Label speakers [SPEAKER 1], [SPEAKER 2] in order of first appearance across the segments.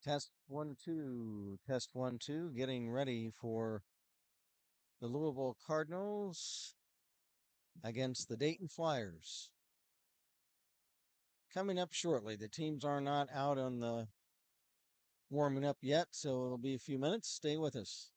[SPEAKER 1] Test 1 2. Test 1 2. Getting ready for the Louisville Cardinals against the Dayton Flyers. Coming up shortly. The teams are not out on the warming up yet, so it'll be a few minutes. Stay with us.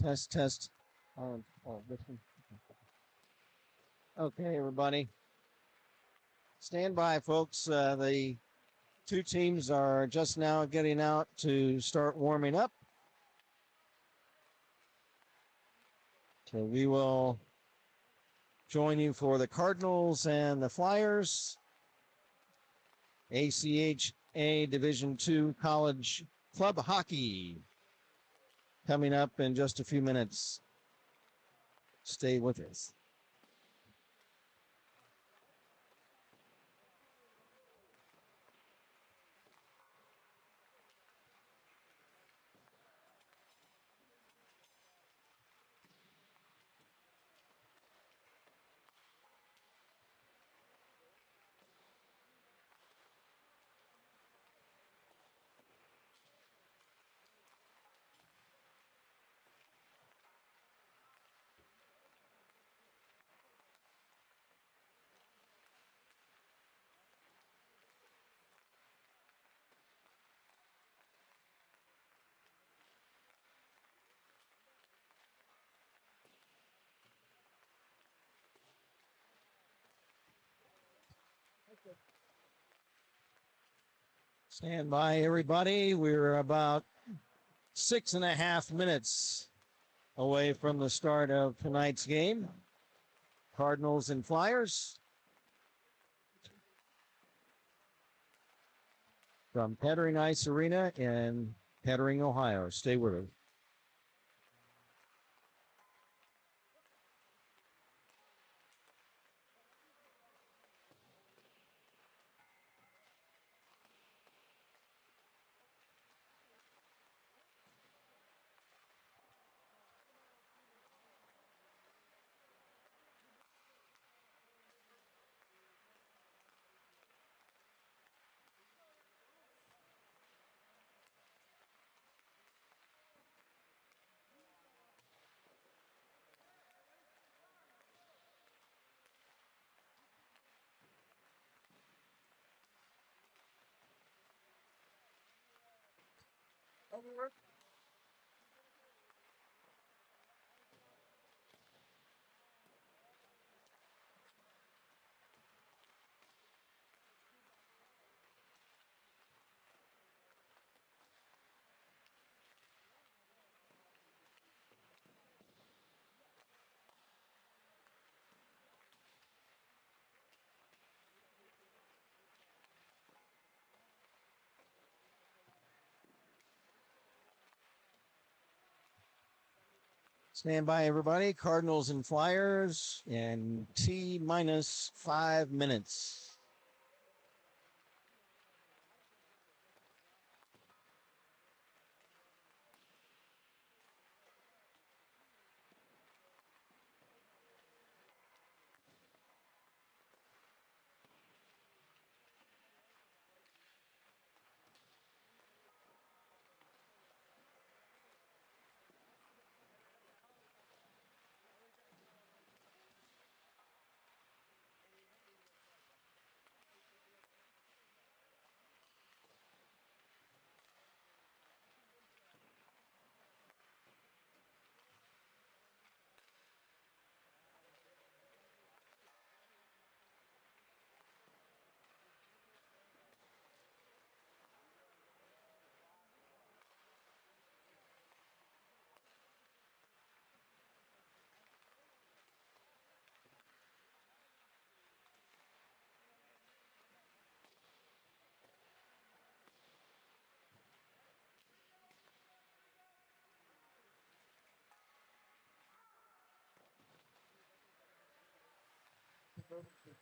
[SPEAKER 1] Test. This one. Okay, everybody. Stand by, folks. The two teams are just now getting out to start warming up. So we will join you for the Cardinals and the Flyers. ACHA Division II College Club Hockey coming up in just a few minutes. Stay with us. Stand by, everybody. We're about 6.5 minutes away from the start of tonight's game. Cardinals and Flyers from Kettering Ice Arena in Kettering, Ohio. Stay with us. Stand by, everybody. Cardinals and Flyers in T-minus 5 minutes.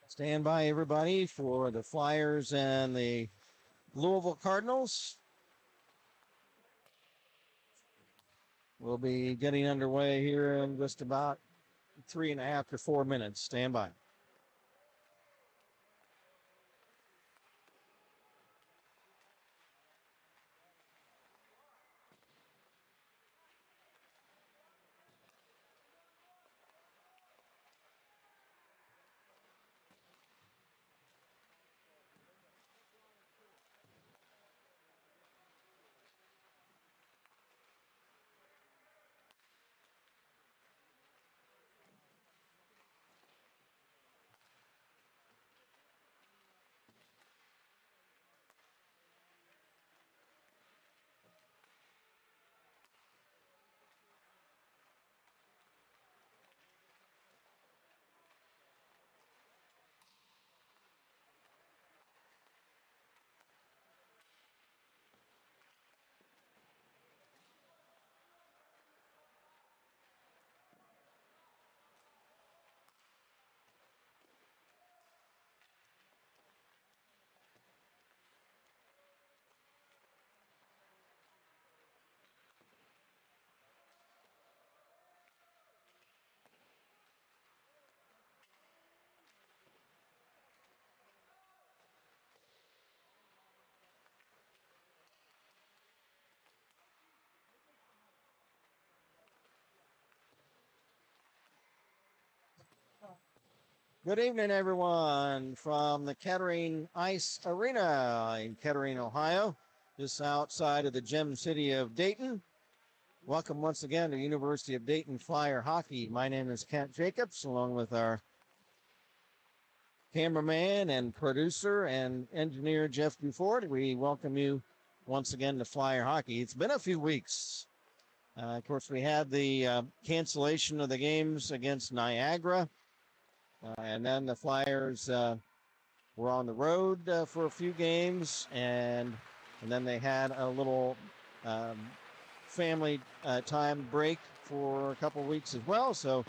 [SPEAKER 1] Stand by, everybody, for the Flyers and the Louisville Cardinals. We'll be getting underway here in just about 3.5 to 4 minutes. Stand by. Good evening, everyone, from the Kettering Ice Arena in Kettering, Ohio, just outside of the gem city of Dayton. Welcome once again to University of Dayton Flyer Hockey. My name is Kent Jacobs, along with our cameraman and producer and engineer Jeff Duford. We welcome you once again to Flyer Hockey. It's been a few weeks. Of course, we had the cancellation of the games against Niagara. And then the Flyers were on the road for a few games, and then they had a little family time break for a couple weeks as well. So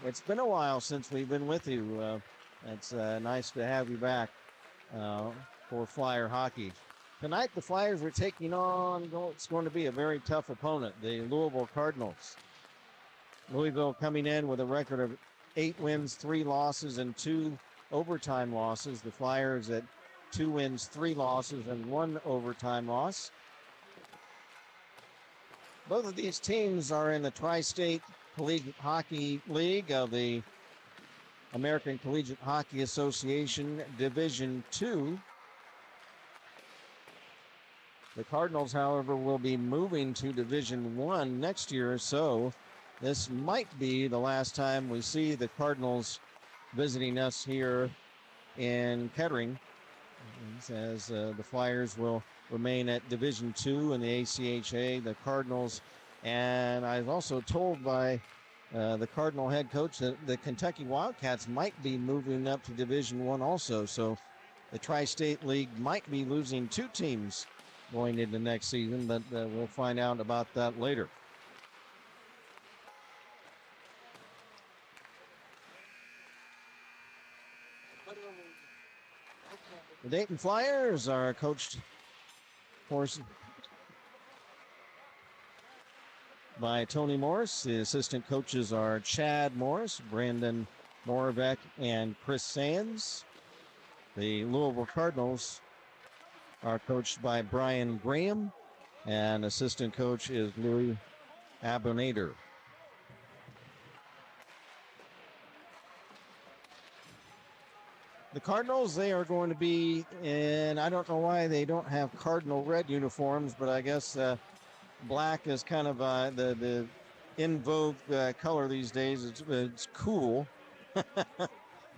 [SPEAKER 1] it's been a while since we've been with you. It's nice to have you back for Flyer hockey. Tonight, the Flyers are taking on, it's going to be a very tough opponent, the Louisville Cardinals. Louisville coming in with a record of 8 wins, 3 losses, and 2 overtime losses. The Flyers at 2 wins, 3 losses, and 1 overtime loss. Both of these teams are in the Tri-State Collegiate Hockey League of the American Collegiate Hockey Association Division II. The Cardinals, however, will be moving to Division I next year, so this might be the last time we see the Cardinals visiting us here in Kettering, as the Flyers will remain at Division II in the ACHA. The Cardinals, and I was also told by the Cardinal head coach that the Kentucky Wildcats might be moving up to Division I also, so the Tri-State League might be losing 2 teams going into next season, but we'll find out about that later. The Dayton Flyers are coached, of course, by Tony Morris. The assistant coaches are Chad Morris, Brandon Moravec, and Chris Sands. The Louisville Cardinals are coached by Brian Graham, and assistant coach is Louis Abonader. The Cardinals, they are going to be in, I don't know why they don't have Cardinal red uniforms, but I guess black is kind of the in vogue color these days. It's cool.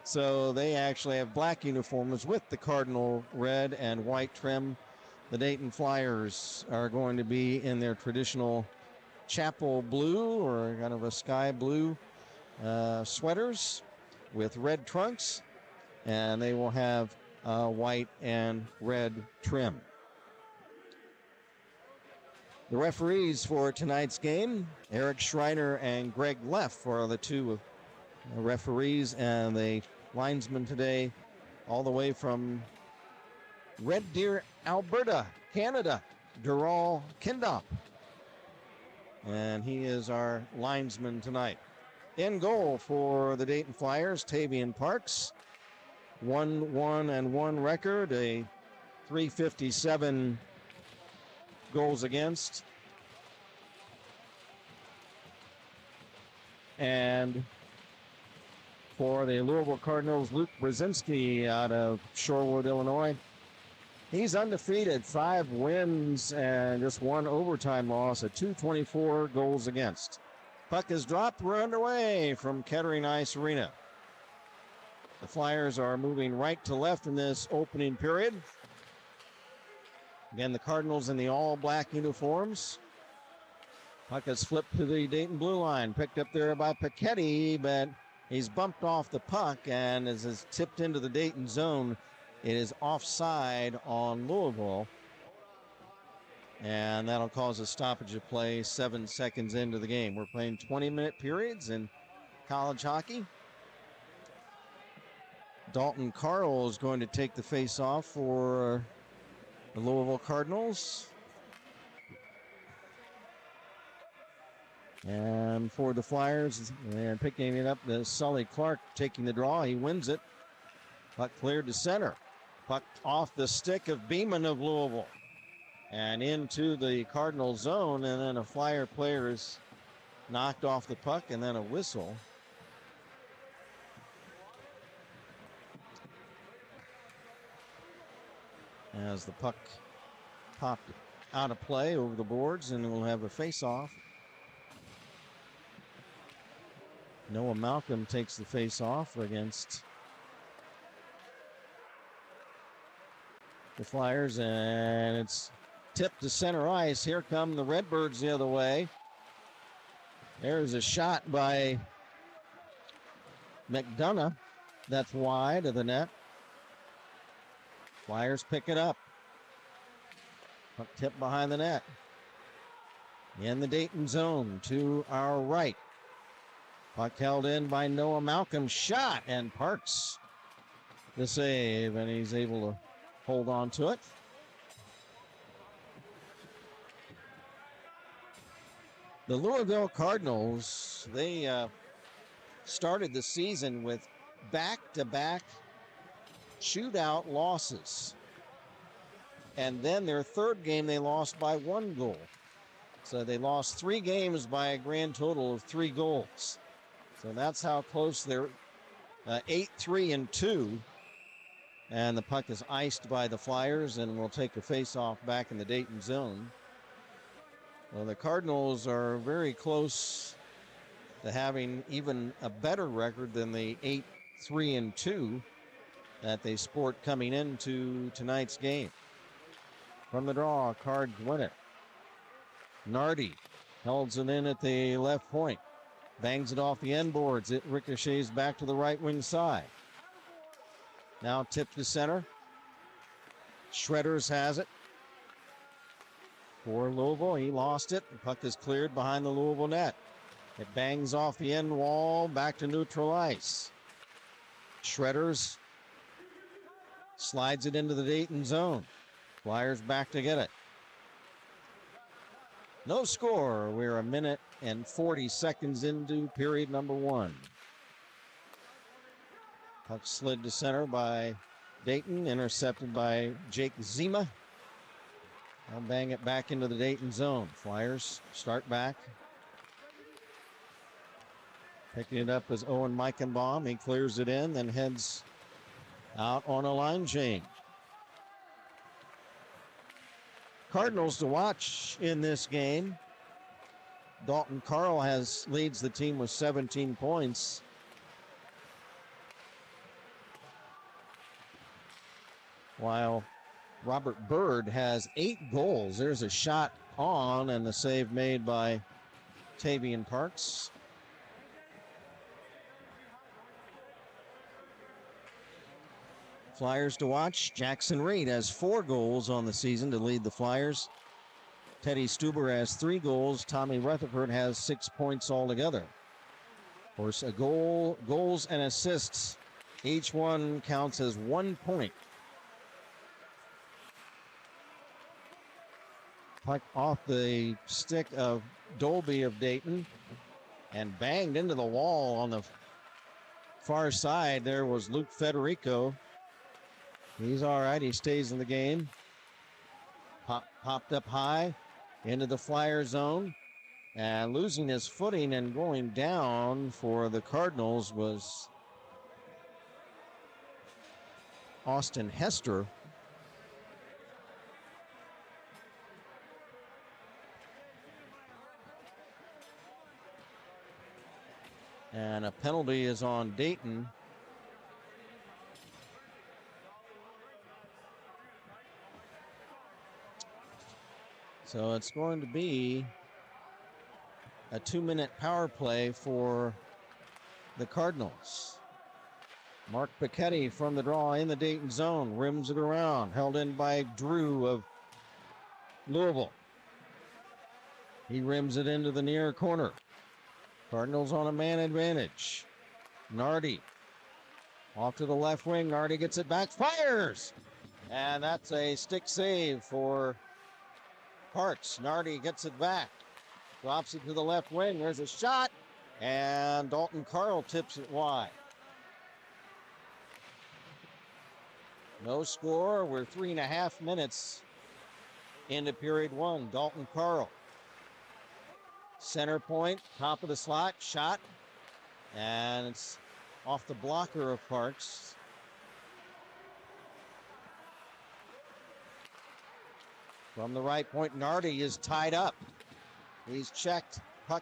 [SPEAKER 1] So they actually have black uniforms with the Cardinal red and white trim. The Dayton Flyers are going to be in their traditional chapel blue or kind of a sky blue sweaters with red trunks, and they will have white and red trim. The referees for tonight's game, Eric Schreiner and Greg Leff, are the 2 referees, and the linesman today, all the way from Red Deer, Alberta, Canada, Dural Kindop. And he is our linesman tonight. In goal for the Dayton Flyers, Tavian Parks. 1-1-1 record, a .357 goals against. And for the Louisville Cardinals, Luke Brzezinski out of Shorewood, Illinois. He's undefeated, 5 wins and just 1 overtime loss, a .224 goals against. Puck is dropped. We're underway from Kettering Ice Arena. The Flyers are moving right to left in this opening period. Again, the Cardinals in the all-black uniforms. Puck is flipped to the Dayton blue line. Picked up there by Paquette, but he's bumped off the puck, and as it's tipped into the Dayton zone, it is offside on Louisville. And that'll cause a stoppage of play 7 seconds into the game. We're playing 20-minute periods in college hockey. Dalton Carl is going to take the face-off for the Louisville Cardinals. And for the Flyers, and picking it up, the Sully Clark taking the draw. He wins it. Puck cleared to center. Puck off the stick of Beeman of Louisville. And into the Cardinal zone, and then a Flyer player is knocked off the puck, and then a whistle. As the puck popped out of play over the boards, and we'll have a face-off. Noah Malcolm takes the face-off against the Flyers, and it's tipped to center ice. Here come the Redbirds the other way. There's a shot by McDonough. That's wide of the net. Flyers pick it up. Puck tipped behind the net. In the Dayton zone to our right. Puck held in by Noah Malcolm. Shot, and Parks the save, and he's able to hold on to it. The Louisville Cardinals, they started the season with back-to-back shootout losses. And then their third game, they lost by 1 goal. So they lost 3 games by a grand total of 3 goals. So that's how close they're 8-3-2. And the puck is iced by the Flyers, and will take a face-off back in the Dayton zone. Well, the Cardinals are very close to having even a better record than the 8-3-2 that they sport coming into tonight's game. From the draw, Cards win it. Nardi holds it in at the left point. Bangs it off the end boards. It ricochets back to the right wing side. Now tipped to center. Shredders has it. For Louisville, he lost it. The puck is cleared behind the Louisville net. It bangs off the end wall back to neutral ice. Shredders slides it into the Dayton zone. Flyers back to get it. No score. We're 1 minute and 40 seconds into period number 1. Puck slid to center by Dayton, intercepted by Jake Zima. I'll bang it back into the Dayton zone. Flyers start back. Picking it up is Owen Meichenbaum. He clears it in, then heads out on a line change. Cardinals to watch in this game. Dalton Carl leads the team with 17 points. While Robert Bird has 8 goals. There's a shot on, and the save made by Tavian Parks. Flyers to watch. Jackson Reed has 4 goals on the season to lead the Flyers. Teddy Stuber has 3 goals. Tommy Rutherford has 6 points altogether. Of course, goals and assists Each one counts as 1 point. Puck off the stick of Dolby of Dayton and banged into the wall on the far side. There was Luke Federico. He's all right. He stays in the game. Popped up high into the Flyer zone, and losing his footing and going down for the Cardinals was Austin Hester. And a penalty is on Dayton. So it's going to be a 2-minute power play for the Cardinals. Mark Pichetti from the draw in the Dayton zone, rims it around, held in by Drew of Louisville. He rims it into the near corner. Cardinals on a man advantage. Nardi off to the left wing. Nardi gets it back, fires! And that's a stick save for Parks. Nardi gets it back. Drops it to the left wing. There's a shot. And Dalton Carl tips it wide. No score. We're 3.5 minutes into period one. Dalton Carl. Center point, top of the slot, shot. And it's off the blocker of Parks. From the right point, Nardi is tied up. He's checked. Puck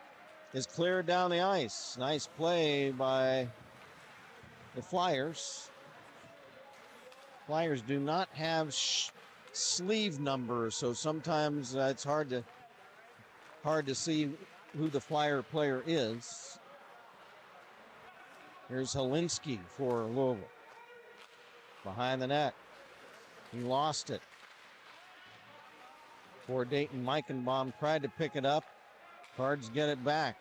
[SPEAKER 1] is cleared down the ice. Nice play by the Flyers. Flyers do not have sleeve numbers, so sometimes it's hard to see who the Flyer player is. Here's Helinski for Louisville. Behind the net. He lost it. For Dayton, Meichenbaum tried to pick it up. Cards get it back.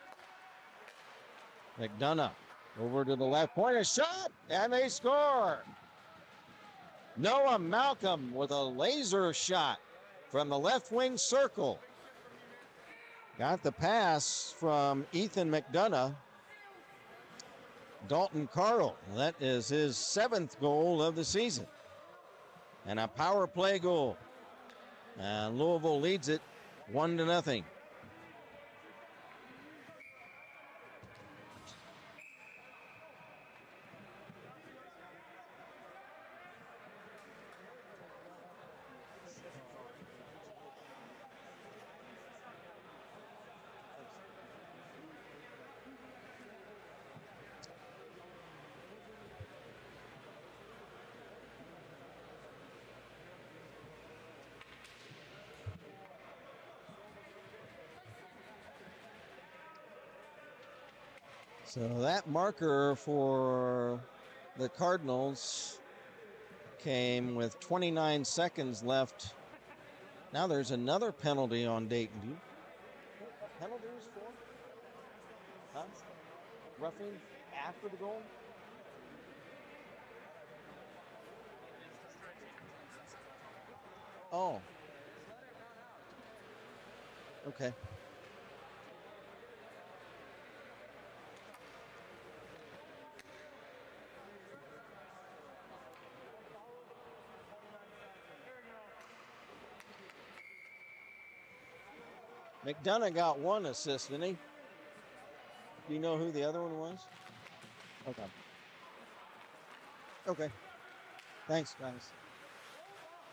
[SPEAKER 1] McDonough over to the left point, a shot, and they score. Noah Malcolm with a laser shot from the left wing circle. Got the pass from Ethan McDonough. Dalton Carl, that is his 7th goal of the season. And a power play goal. And Louisville leads it 1-0. So that marker for the Cardinals came with 29 seconds left. Now there's another penalty on Dayton. Do you know what penalty was for? Huh? Roughing after the goal? Oh. Okay. McDonough got 1 assist, didn't he? Do you know who the other one was? Okay. Okay. Thanks, guys.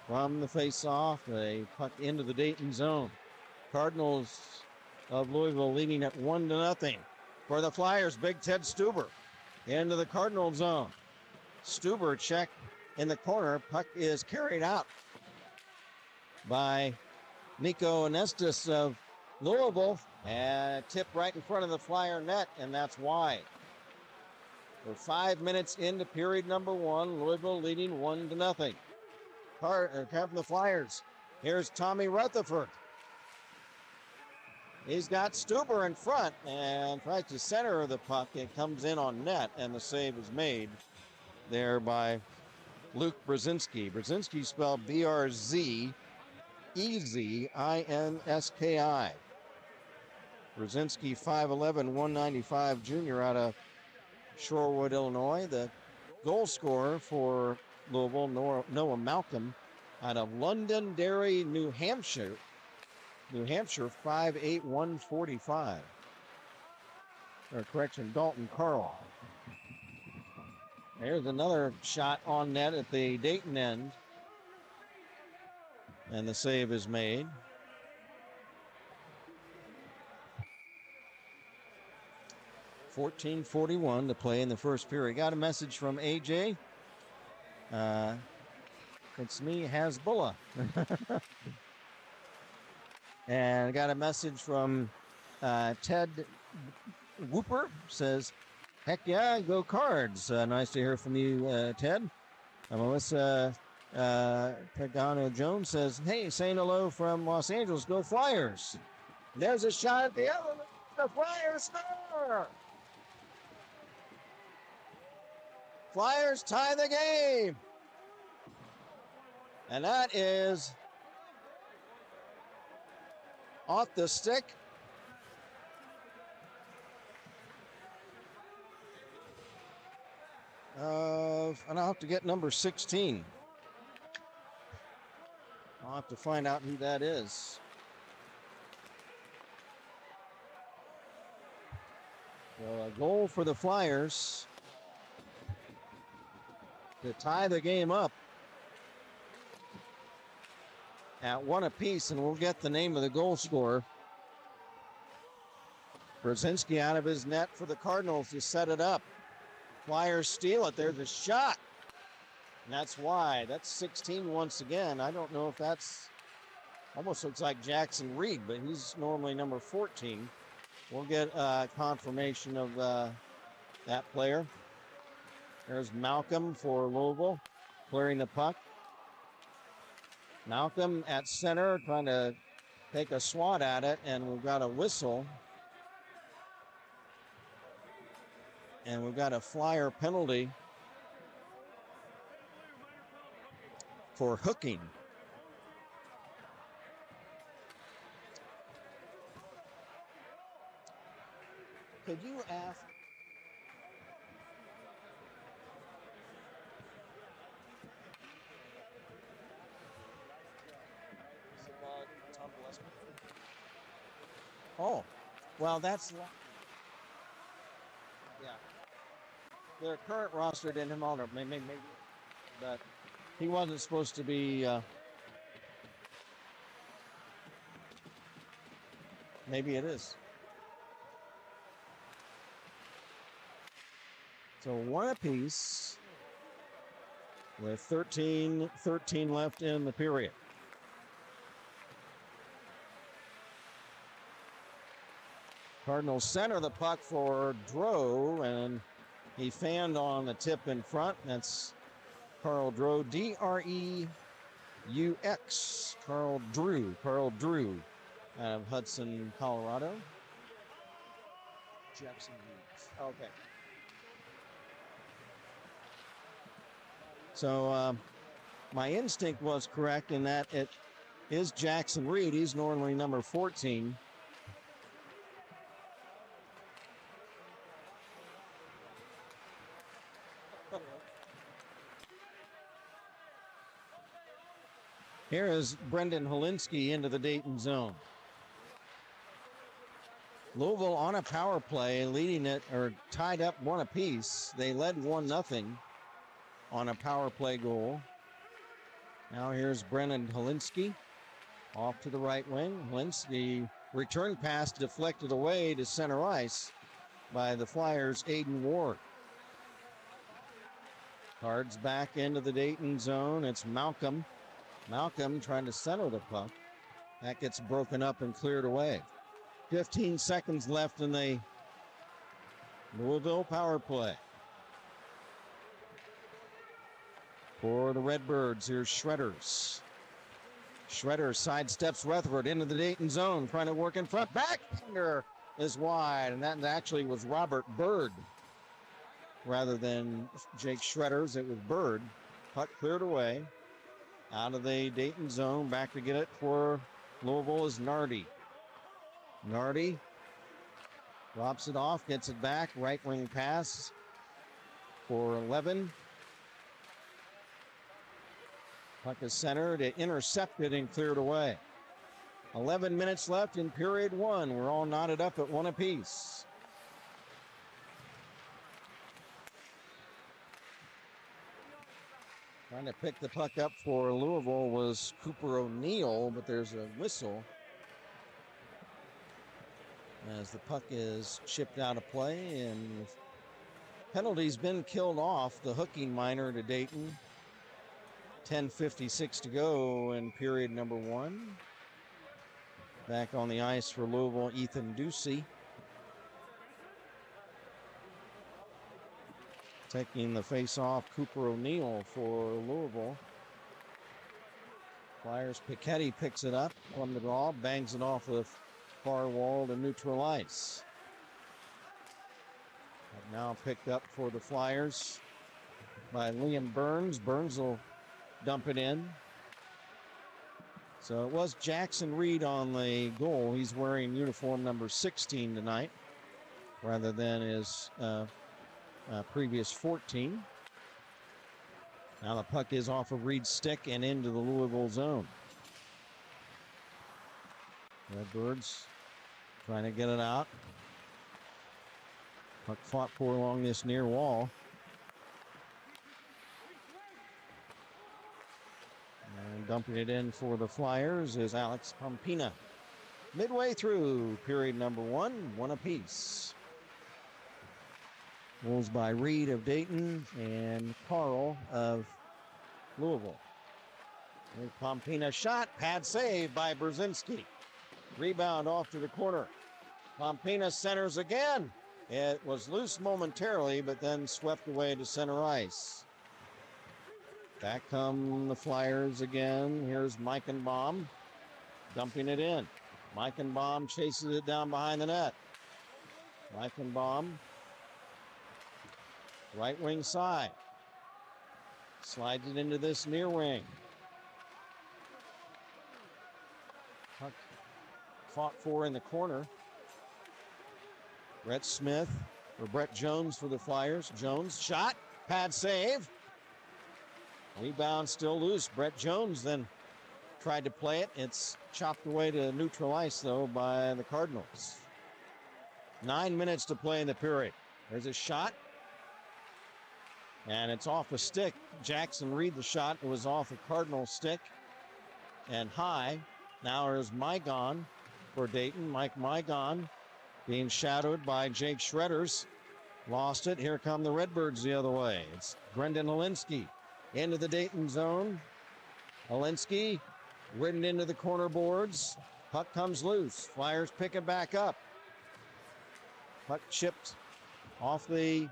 [SPEAKER 1] From the face-off, a puck into the Dayton zone. Cardinals of Louisville leading at 1-0. For the Flyers, Big Ted Stuber into the Cardinal zone. Stuber check in the corner. Puck is carried out by Nico Anestis of Louisville, and tipped right in front of the Flyer net, and that's wide. We're 5 minutes into period number one. Louisville leading 1-0. From the Flyers. Here's Tommy Rutherford. He's got Stuber in front and tries to center the puck. It comes in on net, and the save is made there by Luke Brzezinski. Brzezinski spelled B-R-Z-E-Z-I-N-S-K-I. Brzezinski, 5'11", 195 junior out of Shorewood, Illinois. The goal scorer for Louisville, Noah Malcolm, out of Londonderry, New Hampshire. 5'8", 145. Or correction, Dalton Carl. There's another shot on net at the Dayton end. And the save is made. .14:41 to play in the first period. Got a message from AJ. It's me, Hasbullah. And got a message from Ted Whooper. Says, heck yeah, go Cards. Nice to hear from you, Ted. Melissa Pagano Jones says, hey, saying hello from Los Angeles, go Flyers. There's a shot at the other. The Flyers score. Flyers tie the game. And that is off the stick. And I'll have to get number 16. I'll have to find out who that is. So a goal for the Flyers to tie the game up at 1 apiece, and we'll get the name of the goal scorer. Brzezinski out of his net for the Cardinals to set it up. Flyers steal it. There's a shot. And that's wide. That's 16 once again. I don't know if that's almost looks like Jackson Reed, but he's normally number 14. We'll get confirmation of that player. There's Malcolm for Louisville, clearing the puck. Malcolm at center, trying to take a swat at it, and we've got a whistle. And we've got a Flyer penalty for hooking. Could you ask? Oh, well, that's, yeah. Their current roster didn't him on, maybe, but he wasn't supposed to be, maybe it is. So 1 apiece with 13 left in the period. Cardinals center the puck for Drow, and he fanned on the tip in front. That's Carl Drow, D-R-E-U-X. Carl Drew out of Hudson, Colorado. Jackson Reeds. Okay. So my instinct was correct in that it is Jackson Reed. He's normally number 14. Here is Brendan Helinski into the Dayton zone. Louisville on a power play, leading it or tied up 1 apiece. They led 1-0 on a power play goal. Now here's Brendan Helinski off to the right wing. Helinski return pass deflected away to center ice by the Flyers' Aiden Ward. Cards back into the Dayton zone. It's Malcolm. Malcolm trying to center the puck. That gets broken up and cleared away. 15 seconds left in the Louisville power play. For the Redbirds, here's Shredders. Shredder sidesteps Rutherford into the Dayton zone, trying to work in front. Backhander is wide, and that actually was Robert Bird. rather than Jake Shredder's. It was Bird. Puck cleared away. Out of the Dayton zone. Back to get it for Louisville is Nardi. Nardi drops it off, gets it back. Right wing pass for 11. Puck is centered. It intercepted and cleared away. 11 minutes left in period one. We're all knotted up at one apiece. Trying to pick the puck up for Louisville was Cooper O'Neill, but there's a whistle as the puck is chipped out of play, and penalty's been killed off. The hooking minor to Dayton. 10:56 to go in period number one. Back on the ice for Louisville, Ethan Ducey. Taking the face-off, Cooper O'Neill for Louisville. Flyers Piketty picks it up from the draw, bangs it off the far wall to neutral ice. Now picked up for the Flyers by Liam Burns. Burns will dump it in. So it was Jackson Reed on the goal. He's wearing uniform number 16 tonight rather than his previous 14. Now the puck is off of Reed's stick and into the Louisville zone. Redbirds trying to get it out. Puck fought for along this near wall. And dumping it in for the Flyers is Alex Pompina. Midway through period number one, one apiece. Goals by Reed of Dayton and Carl of Louisville. And Pompina shot, pad save by Brzezinski. Rebound off to the corner. Pompina centers again. It was loose momentarily, but then swept away to center ice. Back come the Flyers again. Here's Meichenbaum dumping it in. Meichenbaum chases it down behind the net. Meichenbaum, right wing side. Slides it into this near wing. Puck fought for in the corner. Brett Jones for the Flyers. Jones shot, pad save. Rebound still loose. Brett Jones then tried to play it. It's chopped away to neutral ice, though, by the Cardinals. 9 minutes to play in the period. There's a shot. And it's off a stick. Jackson Reed, the shot. It was off a Cardinal stick and high. Now there's Mygon for Dayton. Mike Mygon being shadowed by Jake Shredders. Lost it. Here come the Redbirds the other way. It's Brendan Olinsky into the Dayton zone. Olinsky ridden into the corner boards. Puck comes loose. Flyers pick it back up. Puck chipped off the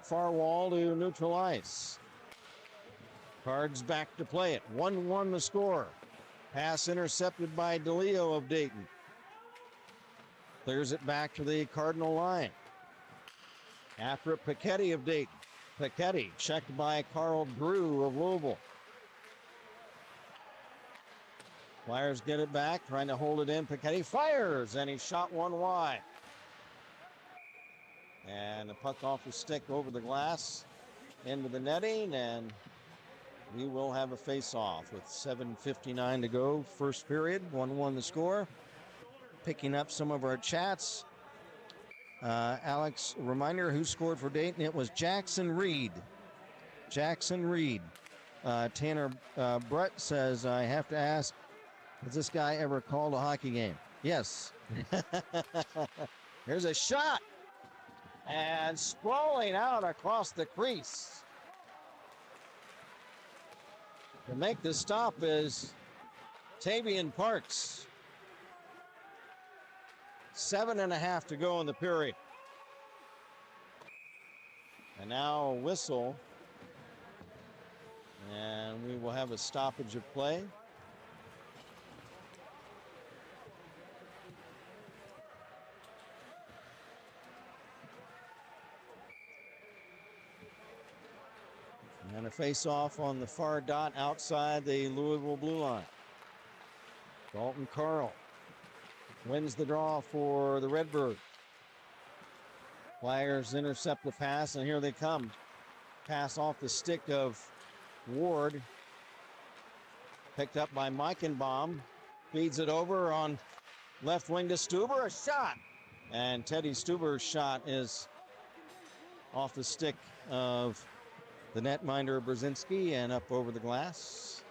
[SPEAKER 1] far wall to neutral ice. Cards back to play it. 1-1 the score. Pass intercepted by DeLeo of Dayton. Clears it back to the Cardinal line. After it, Piketty of Dayton. Piketty checked by Carl Drew of Louisville. Flyers get it back, trying to hold it in. Piketty fires, and he shot one wide. And the puck off the stick over the glass into the netting, and we will have a face-off with 7:59 to go. First period, 1-1 the score. Picking up some of our chats. Alex, reminder who scored for Dayton. It was Jackson Reed. Jackson Reed. Tanner Brett says, I have to ask, has this guy ever called a hockey game? Yes. Here's a shot. And sprawling out across the crease. To make the stop is Tavian Parks. 7.5 to go in the period. And now a whistle. And we will have a stoppage of play. a face-off on the far dot outside the Louisville blue line. Dalton Carl wins the draw for the Redbirds. Flyers intercept the pass, and here they come. Pass off the stick of Ward. Picked up by Meichenbaum. Feeds it over on left wing to Stuber. A shot. And Teddy Stuber's shot is off the stick of the netminder Brzezinski and up over the glass.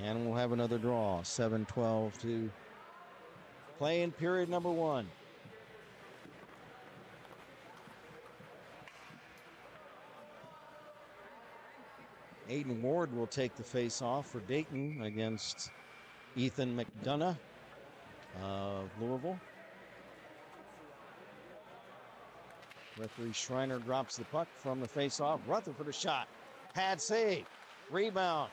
[SPEAKER 1] And we'll have another draw. 7-12 to play in period number 1. Aiden Ward will take the face-off for Dayton against Ethan McDonough of Louisville. Referee Schreiner drops the puck from the face-off. Rutherford a shot. Pad save. Rebound.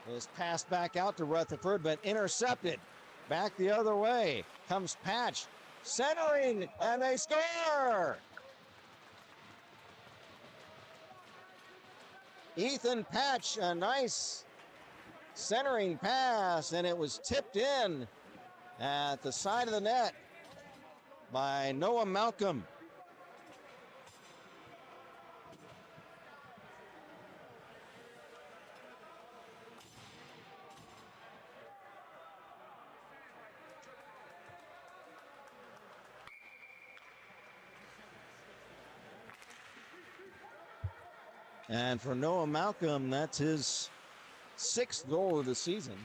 [SPEAKER 1] Is passed back out to Rutherford, but intercepted. Back the other way. Comes Patch. Centering, and they score! Ethan Patch, a nice centering pass, and it was tipped in at the side of the net by Noah Malcolm. And for Noah Malcolm, that's his 6th goal of the season.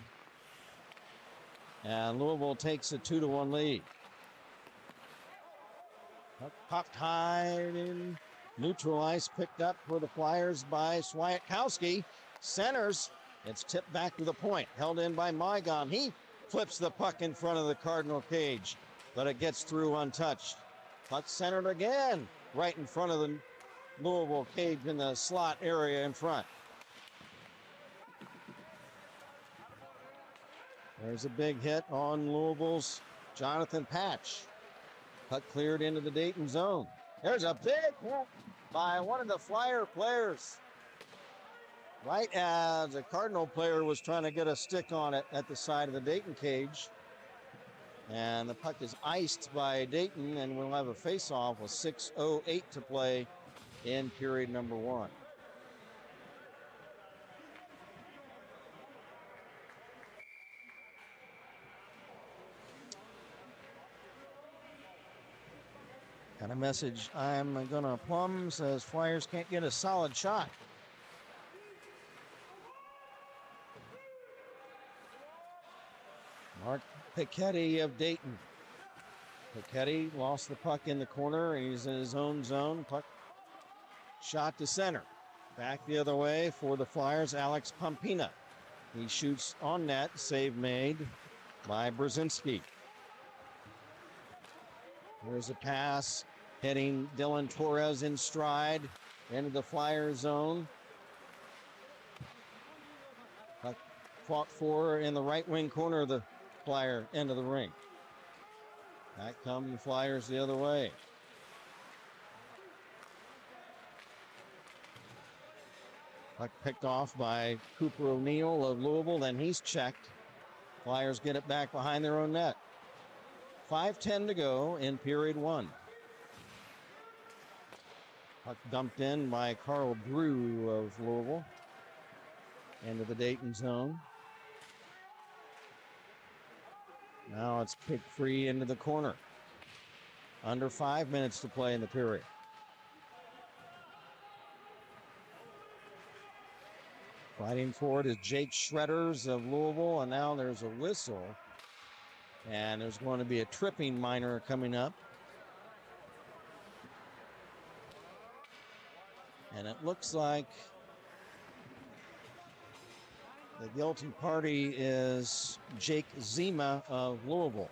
[SPEAKER 1] And Louisville takes a 2-1 lead. Popped high in neutral ice, picked up for the Flyers by Swiatkowski. Centers, it's tipped back to the point, held in by Mygon. He flips the puck in front of the Cardinal cage, but it gets through untouched. Puck centered again, right in front of the Louisville cage in the slot area in front. There's a big hit on Louisville's Jonathan Patch. Puck cleared into the Dayton zone. There's a big hit by one of the Flyer players. Right as a Cardinal player was trying to get a stick on it at the side of the Dayton cage. And the puck is iced by Dayton, and we'll have a face-off with 6:08 to play in period number 1. Got a message I'm gonna plumb, says Flyers can't get a solid shot. Mark Piketty of Dayton. Piketty lost the puck in the corner, and he's in his own zone. Puck shot to center. Back the other way for the Flyers, Alex Pompina. He shoots on net, save made by Brzezinski. There's a pass hitting Dylan Torres in stride into the Flyer zone. Puck fought for in the right wing corner of the Flyer end of the ring. Back come the Flyers the other way. Puck picked off by Cooper O'Neill of Louisville, then he's checked. Flyers get it back behind their own net. 5:10 to go in period 1. Puck dumped in by Carl Brew of Louisville into the Dayton zone. Now it's kicked free into the corner. Under 5 minutes to play in the period. Fighting for it is Jake Shredders of Louisville, and now there's a whistle. And there's going to be a tripping minor coming up. And it looks like the guilty party is Jake Zima of Louisville.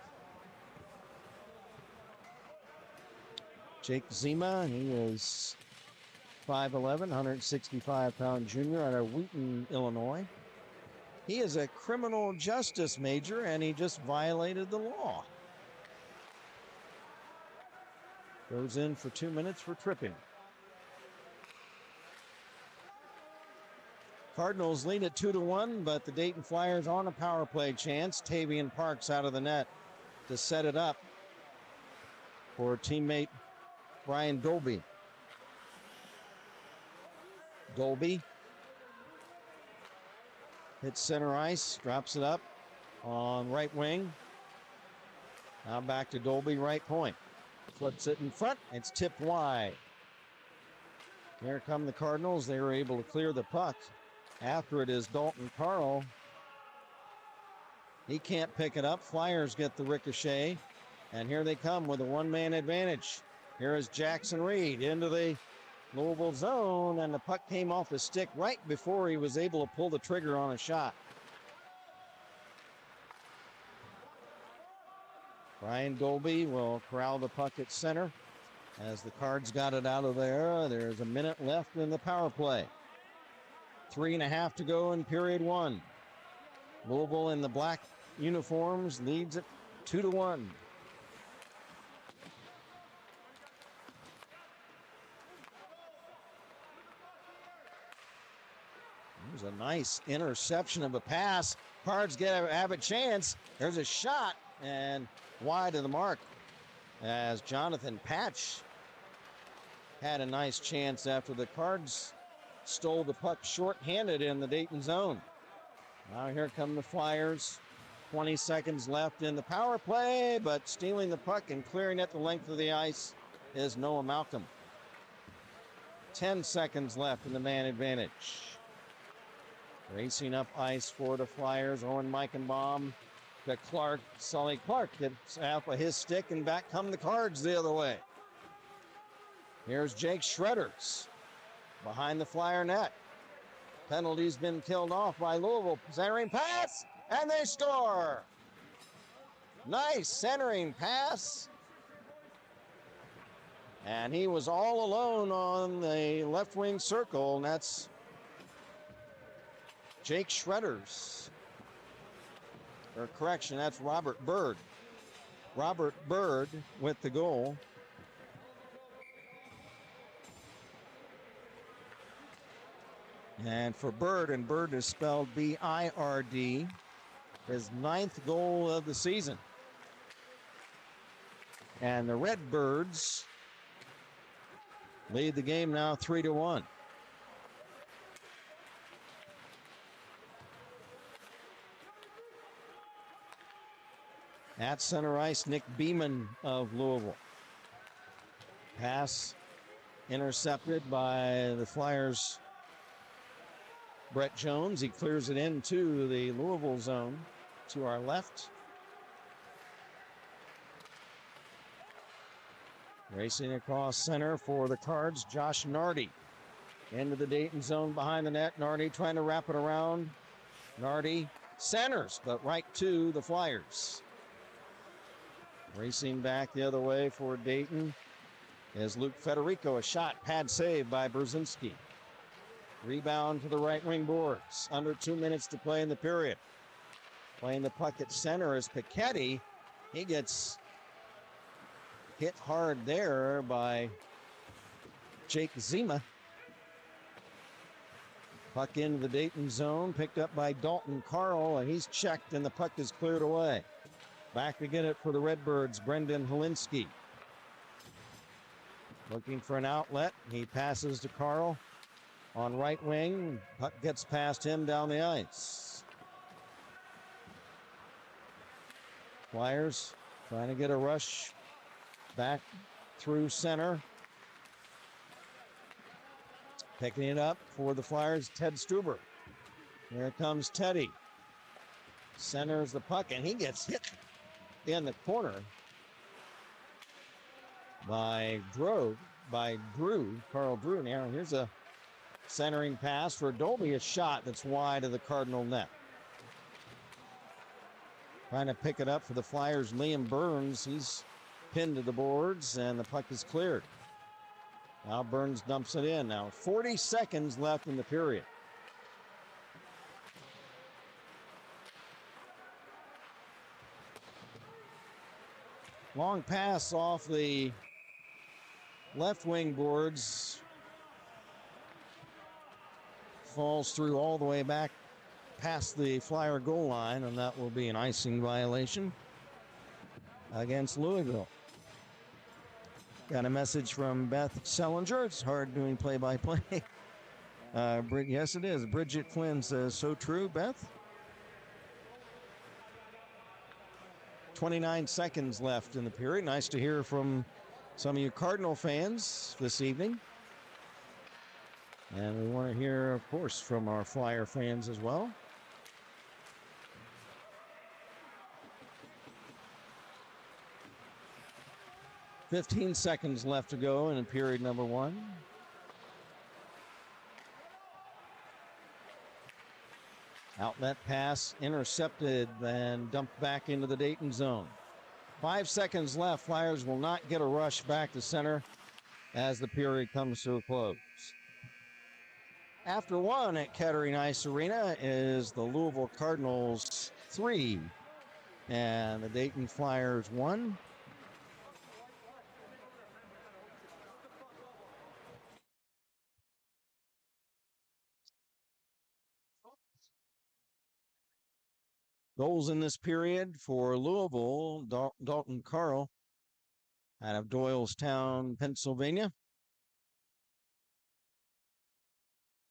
[SPEAKER 1] Jake Zima, he is 5'11", 165-pound junior out of Wheaton, Illinois. He is a criminal justice major, and he just violated the law. Goes in for 2 minutes for tripping. Cardinals lead at 2-1, but the Dayton Flyers on a power play chance. Tavian Parks out of the net to set it up for teammate Brian Dolby. Dolby hits center ice, drops it up on right wing. Now back to Dolby, right point. Flips it in front. It's tipped wide. Here come the Cardinals. They were able to clear the puck. After it is Dalton Carl. He can't pick it up. Flyers get the ricochet. And here they come with a one-man advantage. Here is Jackson Reed into the Louisville zone, and the puck came off his stick right before he was able to pull the trigger on a shot. Brian Dolby will corral the puck at center as the Cards got it out of there. There's a minute left in the power play. 3.5 to go in period one. Louisville in the black uniforms leads it 2-1. There's a nice interception of a pass. Cards have a chance. There's a shot and wide of the mark as Jonathan Patch had a nice chance after the Cards stole the puck short-handed in the Dayton zone. Now here come the Flyers. 20 seconds left in the power play, but stealing the puck and clearing it the length of the ice is Noah Malcolm. 10 seconds left in the man advantage. Racing up ice for the Flyers, Owen Meichenbaum to Clark. Sully Clark gets out of his stick, and back come the Cards the other way. Here's Jake Shredders behind the Flyer net. Penalty's been killed off by Louisville. Centering pass, and they score. Nice centering pass. And he was all alone on the left wing circle, and that's Jake Shredders. Or correction, that's Robert Bird. Robert Bird with the goal. And for Bird, and Bird is spelled B-I-R-D, his 9th goal of the season. And the Redbirds lead the game now 3-1. At center ice, Nick Beeman of Louisville. Pass intercepted by the Flyers' Brett Jones. He clears it into the Louisville zone to our left. Racing across center for the Cards, Josh Nardi. Into the Dayton zone behind the net. Nardi trying to wrap it around. Nardi centers, but right to the Flyers. Racing back the other way for Dayton is Luke Federico. A shot, pad save by Brzezinski. Rebound to the right wing boards. Under 2 minutes to play in the period. Playing the puck at center is Piketty. He gets hit hard there by Jake Zima. Puck into the Dayton zone, picked up by Dalton Carl, and he's checked and the puck is cleared away. Back to get it for the Redbirds, Brendan Helinski. Looking for an outlet. He passes to Carl on right wing. Puck gets past him down the ice. Flyers trying to get a rush back through center. Picking it up for the Flyers, Ted Stuber. Here comes Teddy. Centers the puck, and he gets hit in the corner by Drew, Carl Drew. Now here's a centering pass for Dolby, a shot that's wide of the Cardinal net. Trying to pick it up for the Flyers, Liam Burns. He's pinned to the boards, and the puck is cleared. Now Burns dumps it in. Now 40 seconds left in the period. Long pass off the left wing boards falls through all the way back past the Flyer goal line, and that will be an icing violation against Louisville. Got a message from Beth Sellinger. It's hard doing play-by-play. Yes, it is. Bridget Flynn says, so true, Beth. 29 seconds left in the period. Nice to hear from some of you Cardinal fans this evening. And we want to hear, of course, from our Flyer fans as well. "15 seconds left to go in period number 1. Outlet pass intercepted and dumped back into the Dayton zone. 5 seconds left. Flyers will not get a rush back to center as the period comes to a close. After 1 at Kettering Ice Arena is the Louisville Cardinals 3 and the Dayton Flyers 1. Goals in this period for Louisville: Dalton Carl out of Doylestown, Pennsylvania.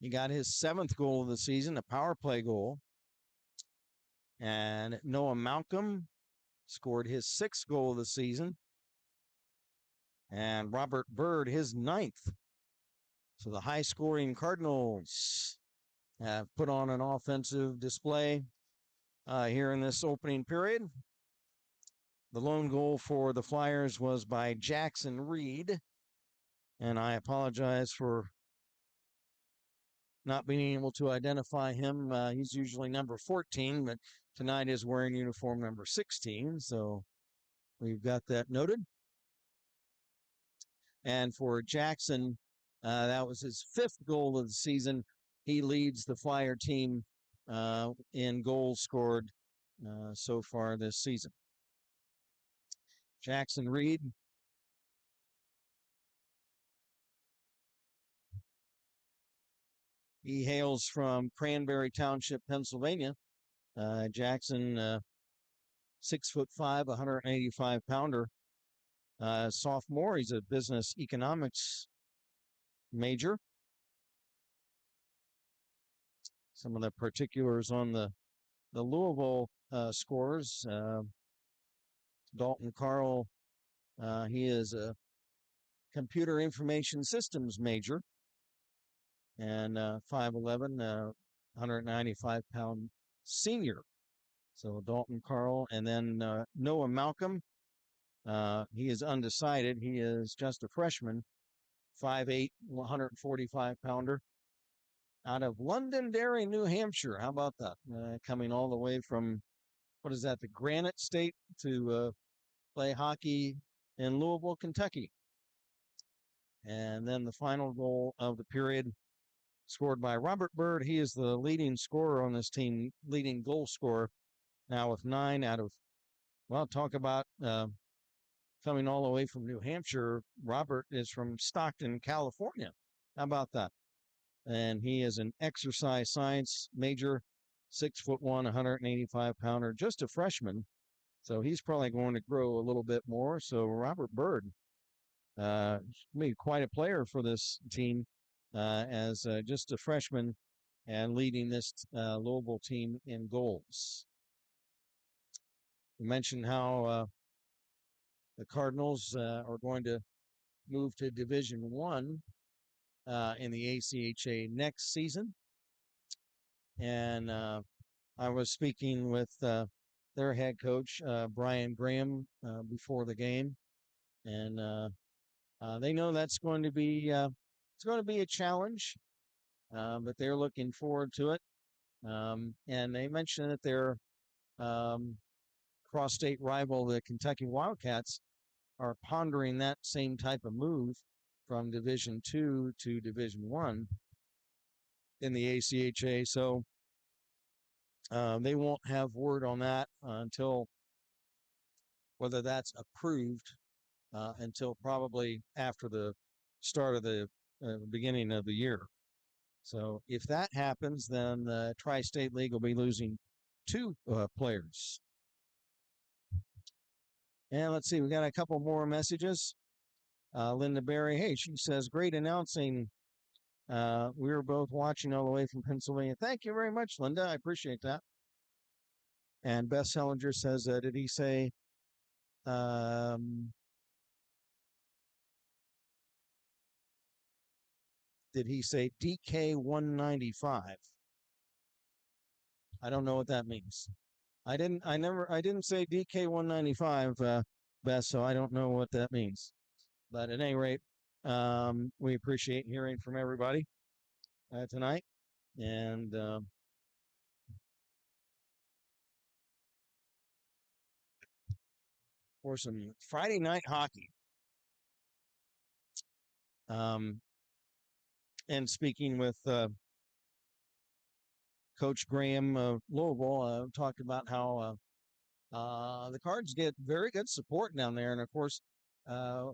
[SPEAKER 1] He got his 7th goal of the season, a power play goal. And Noah Malcolm scored his 6th goal of the season. And Robert Byrd, his 9th. So the high-scoring Cardinals have put on an offensive display here in this opening period. The lone goal for the Flyers was by Jackson Reed. And I apologize for not being able to identify him. He's usually number 14, but tonight is wearing uniform number 16. So we've got that noted. And for Jackson, that was his 5th goal of the season. He leads the Flyer team in goals scored so far this season. Jackson Reed. He hails from Cranberry Township, Pennsylvania. Jackson, 6'5", 185-pounder. Sophomore, he's a business economics major. Some of the particulars on the Louisville scores. Dalton Carl, he is a computer information systems major. And 5'11", 195-pound senior. So Dalton Carl, and then Noah Malcolm. He is undecided. He is just a freshman, 5'8", 145-pounder, out of Londonderry, New Hampshire. How about that? Coming all the way from, what is that, the Granite State to play hockey in Louisville, Kentucky. And then the final goal of the period, scored by Robert Byrd. He is the leading scorer on this team, leading goal scorer, now with 9 out of, well, talk about coming all the way from New Hampshire. Robert is from Stockton, California. How about that? And he is an exercise science major, 6'1", 185-pounder, just a freshman. So he's probably going to grow a little bit more. So Robert Byrd, be quite a player for this team. As just a freshman and leading this Louisville team in goals. We mentioned how the Cardinals are going to move to Division I in the ACHA next season. And I was speaking with their head coach, Brian Graham, before the game. And they know that's going to be it's going to be a challenge, but they're looking forward to it. And they mentioned that their cross-state rival, the Kentucky Wildcats, are pondering that same type of move from Division II to Division I in the ACHA. So they won't have word on that until whether that's approved until probably after the start of the beginning of the year. So if that happens, then the Tri-State League will be losing 2 players. And let's see, we got a couple more messages. Linda Berry, hey, she says, great announcing. We were both watching all the way from Pennsylvania. Thank you very much, Linda. I appreciate that. And Beth Hellinger says, did he say, DK 195? I don't know what that means. I didn't say DK 195, Beth, so I don't know what that means. But at any rate, we appreciate hearing from everybody tonight. And for some Friday night hockey. And speaking with Coach Graham of Louisville, talked about how the Cards get very good support down there. And of course,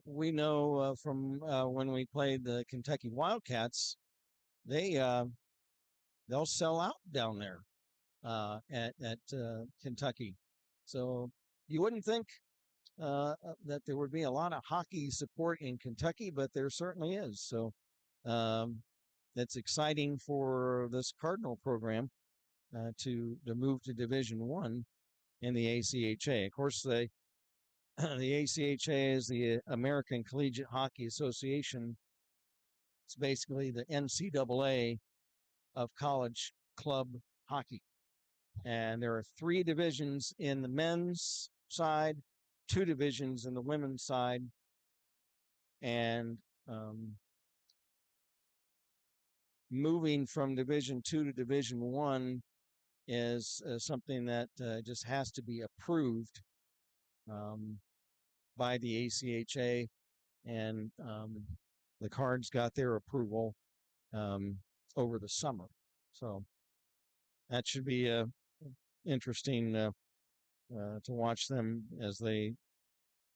[SPEAKER 1] we know from when we played the Kentucky Wildcats, they'll sell out down there at Kentucky. So you wouldn't think that there would be a lot of hockey support in Kentucky, but there certainly is. So that's exciting for this Cardinal program to move to Division I in the ACHA. Of course, the ACHA is the American Collegiate Hockey Association. It's basically the NCAA of college club hockey. And there are 3 divisions in the men's side, 2 divisions in the women's side. And moving from Division II to Division I is something that just has to be approved by the ACHA, and the Cards got their approval over the summer. So that should be interesting to watch them as they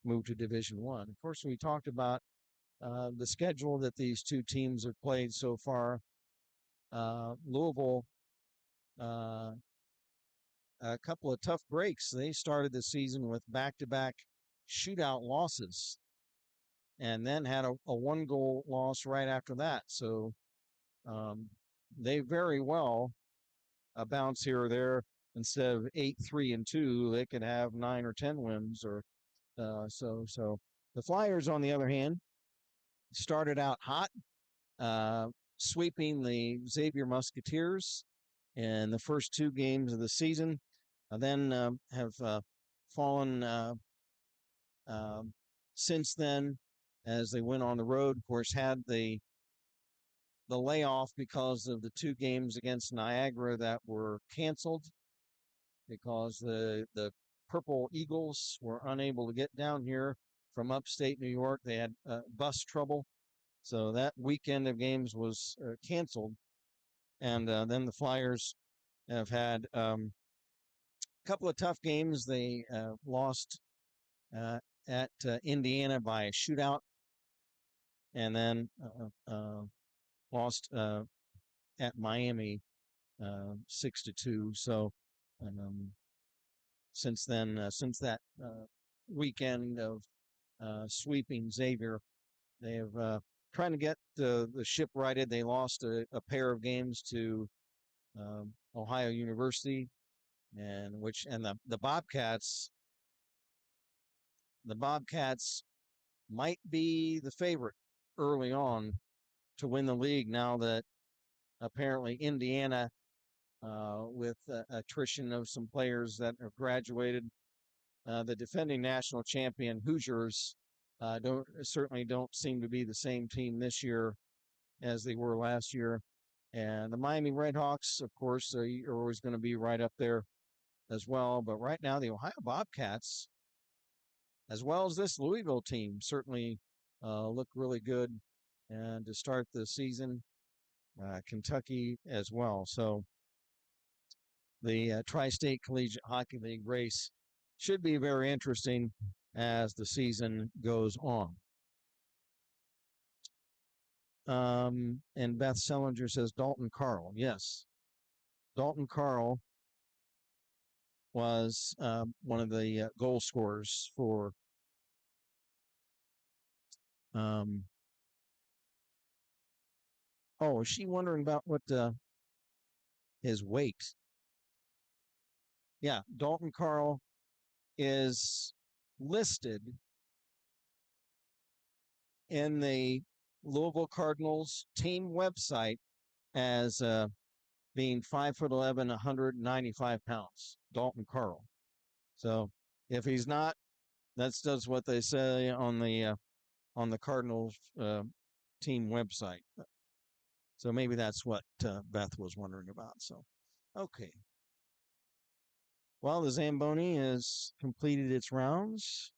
[SPEAKER 1] move to Division I. Of course, we talked about the schedule that these 2 teams have played so far. Louisville, a couple of tough breaks. They started the season with back-to-back shootout losses and then had a 1-goal loss right after that. So they very well bounce here or there. Instead of 8-3-2, they could have 9 or 10 wins. Or so the Flyers, on the other hand, started out hot, sweeping the Xavier Musketeers in the first 2 games of the season, then have fallen since then as they went on the road. Of course, had the layoff because of the 2 games against Niagara that were canceled because the Purple Eagles were unable to get down here from upstate New York. They had bus trouble. So that weekend of games was canceled. And then the Flyers have had a couple of tough games. They lost at Indiana by a shootout, and then lost at Miami 6-2. So since then, since that weekend of sweeping Xavier, they have trying to get the ship righted. They lost a pair of games to Ohio University, and the Bobcats. The Bobcats might be the favorite early on to win the league, now that apparently Indiana, with attrition of some players that have graduated, the defending national champion Hoosiers certainly don't seem to be the same team this year as they were last year. And the Miami Redhawks, of course, are always going to be right up there as well. But right now, the Ohio Bobcats, as well as this Louisville team, certainly look really good and to start the season. Kentucky as well. So the Tri-State Collegiate Hockey League race should be very interesting as the season goes on. And Beth Sellinger says Dalton Carl. Yes. Dalton Carl was one of the goal scorers for is she wondering about what his weight? Yeah, Dalton Carl is listed in the Louisville Cardinals team website as being 5'11", 195 pounds. Dalton Carl. So if he's not, that's just what they say on the Cardinals team website. So maybe that's what Beth was wondering about. So, okay. Well, the Zamboni has completed its rounds.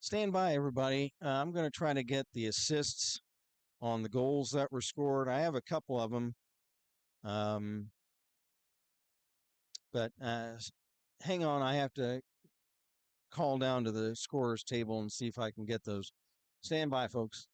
[SPEAKER 1] Stand by, everybody. I'm going to try to get the assists on the goals that were scored. I have a couple of them. But hang on. I have to call down to the scorers table and see if I can get those. Stand by, folks.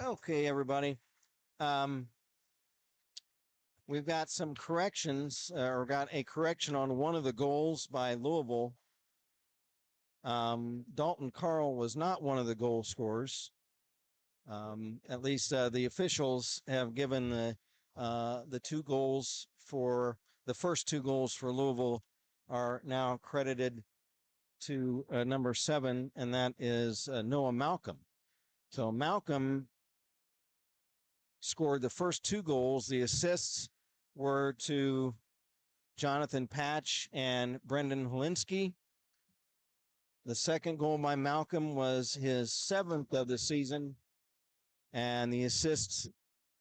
[SPEAKER 1] Okay, everybody. We've got some corrections, or got a correction on one of the goals by Louisville. Dalton Carl was not one of the goal scorers. At least the officials have given the two goals for the first two goals for Louisville are now credited to number 7, and that is Noah Malcolm. So Malcolm scored the first two goals. The assists were to Jonathan Patch and Brendan Helinski. The second goal by Malcolm was his 7th of the season, and the assists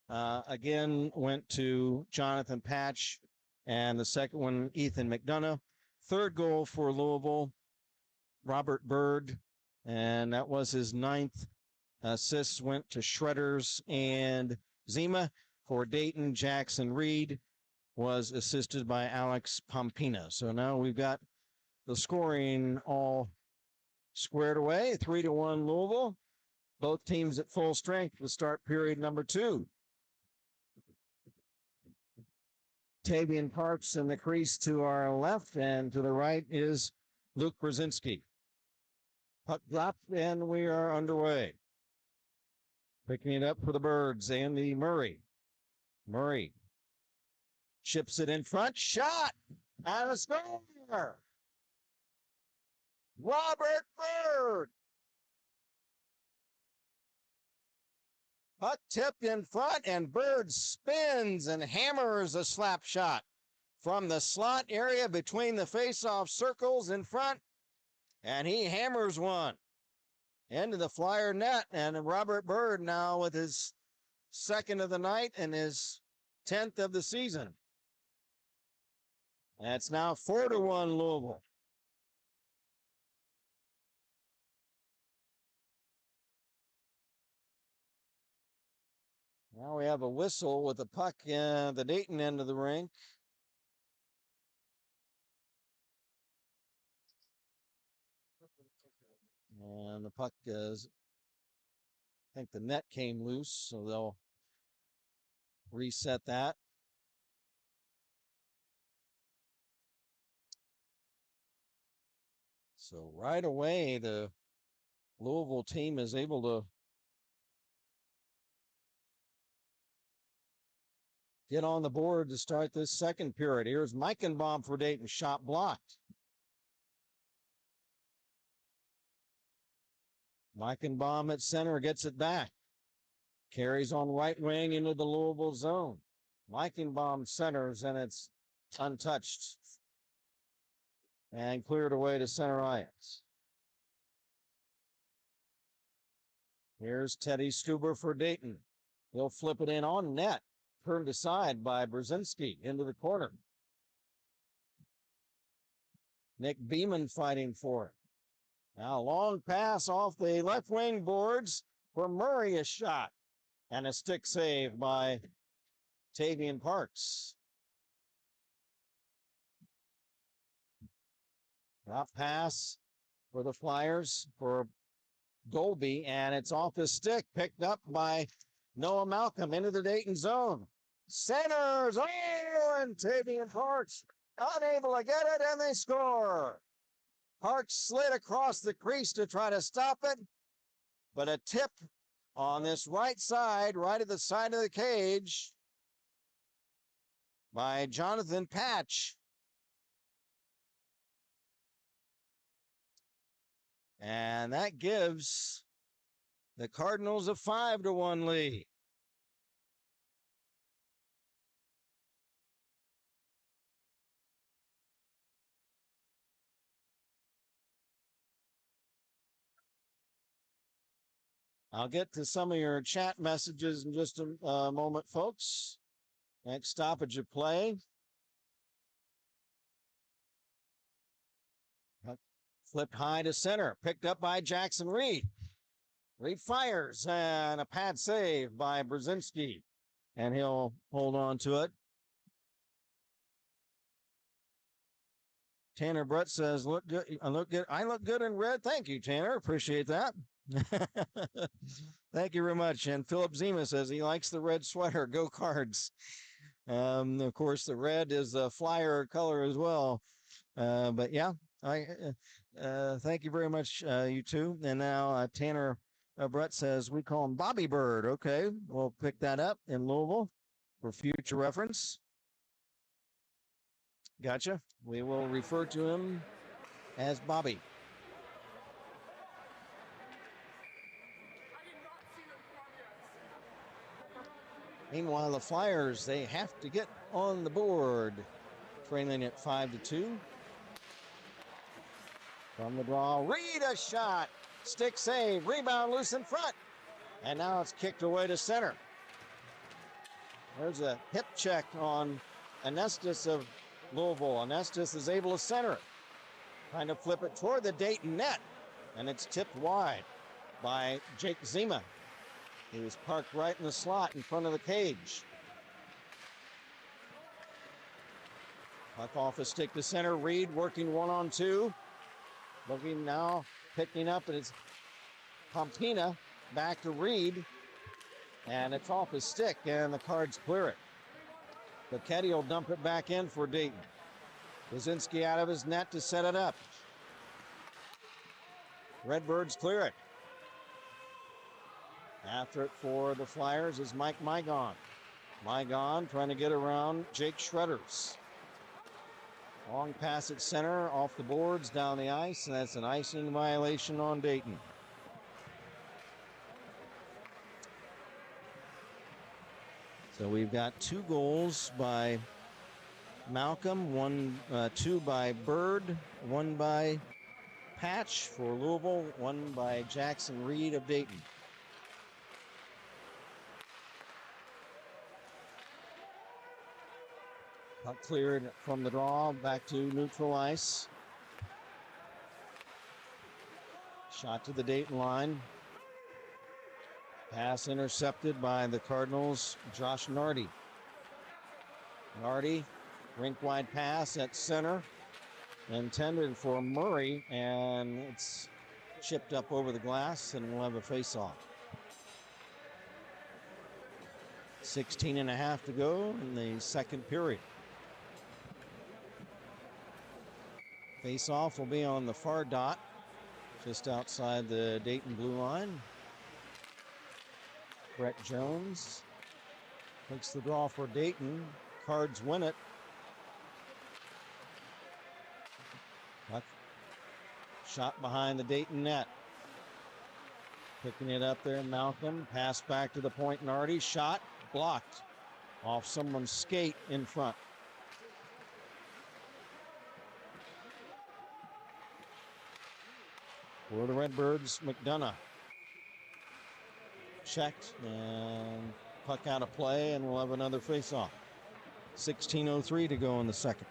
[SPEAKER 1] again went to Jonathan Patch, and the second one, Ethan McDonough. Third goal for Louisville, Robert Bird, and that was his 9th. Assists went to Shredders and Zima. For Dayton, Jackson Reed was assisted by Alex Pompina. So now we've got the scoring all squared away. 3-1 Louisville. Both teams at full strength to start period number 2. Tavian Parks in the crease to our left, and to the right is Luke Brzezinski. Puck dropped, and we are underway. Picking it up for the Birds, Andy Murray. Murray chips it in front. Shot! And a score! Robert Bird! Puck tipped in front, and Bird spins and hammers a slap shot from the slot area between the face-off circles in front, and he hammers one into the Flyer net. And Robert Bird now with his 2nd of the night and his 10th of the season. And it's now 4-1 Louisville. Now we have a whistle with the puck in the Dayton end of the rink. And the puck is, I think the net came loose, so they'll reset that. So right away, the Louisville team is able to get on the board to start this second period. Here's Meichenbaum for Dayton, shot blocked. Meichenbaum at center gets it back. Carries on right wing into the Louisville zone. Meichenbaum centers, and it's untouched. And cleared away to center ice. Here's Teddy Stuber for Dayton. He'll flip it in on net. Turned aside by Brzezinski into the corner. Nick Beeman fighting for it. Now long pass off the left wing boards for Murray, a shot. And a stick save by Tavian Parks. Drop pass for the Flyers for Dolby, and it's off the stick, picked up by Noah Malcolm into the Dayton zone. Centers, oh, and Tavian Parks unable to get it, and they score. Parks slid across the crease to try to stop it, but a tip on this right side, right at the side of the cage, by Jonathan Patch. And that gives the Cardinals a 5-1 lead. I'll get to some of your chat messages in just a moment, folks. Next stoppage of play. Flipped high to center, picked up by Jackson Reed. Reed fires, and a pad save by Brzezinski, and he'll hold on to it. Tanner Brett says, "Look good. I look good. I look good in red." Thank you, Tanner. Appreciate that. Thank you very much. And Philip Zima says he likes the red sweater. Go Cards. Of course, the red is a Flyer color as well. But yeah, thank you very much, you two. And now Tanner Brett says we call him Bobby Bird. Okay, we'll pick that up in Louisville for future reference. Gotcha. We will refer to him as Bobby. Meanwhile, the Flyers, they have to get on the board. Trailing at 5-2. From the draw, Reed a shot. Stick save, rebound loose in front. And now it's kicked away to center. There's a hip check on Anestis of Louisville. Anestis is able to center it. Trying to flip it toward the Dayton net. And it's tipped wide by Jake Zima. He was parked right in the slot in front of the cage. Puck off a stick to center. Reed working 1-on-2. Looking now, picking up, and it's Pompina back to Reed. And it's off his stick, and the Cards clear it. Bacchetti will dump it back in for Dayton. Brzezinski out of his net to set it up. Redbirds clear it. After it for the Flyers is Mike Mygon. Mygon trying to get around Jake Shredders. Long pass at center, off the boards, down the ice, and that's an icing violation on Dayton. So we've got 2 goals by Malcolm, 2 by Bird, 1 by Patch for Louisville, 1 by Jackson Reed of Dayton. Puck cleared from the draw, back to neutral ice. Shot to the Dayton line. Pass intercepted by the Cardinals, Josh Nardi. Nardi, rink-wide pass at center, intended for Murray, and it's chipped up over the glass, and we'll have a face-off. 16 and a half to go in the second period. Face-off will be on the far dot, just outside the Dayton blue line. Brett Jones takes the draw for Dayton. Cards win it. Puck shot behind the Dayton net. Picking it up there, Malcolm. Pass back to the point, Nardi. Shot blocked off someone's skate in front. For the Redbirds, McDonough. Checked and puck out of play, and we'll have another face-off. 16:03 to go in the second.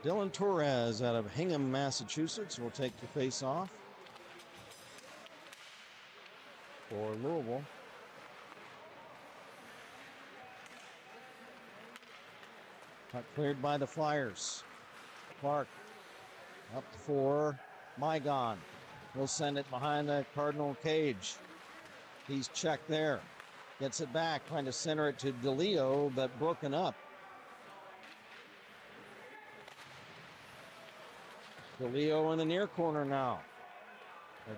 [SPEAKER 1] Dylan Torres out of Hingham, Massachusetts will take the face-off for Louisville. Puck cleared by the Flyers. Clark up for Mygon. He'll send it behind the Cardinal cage. He's checked there. Gets it back, trying to center it to DeLeo, but broken up. DeLeo in the near corner now.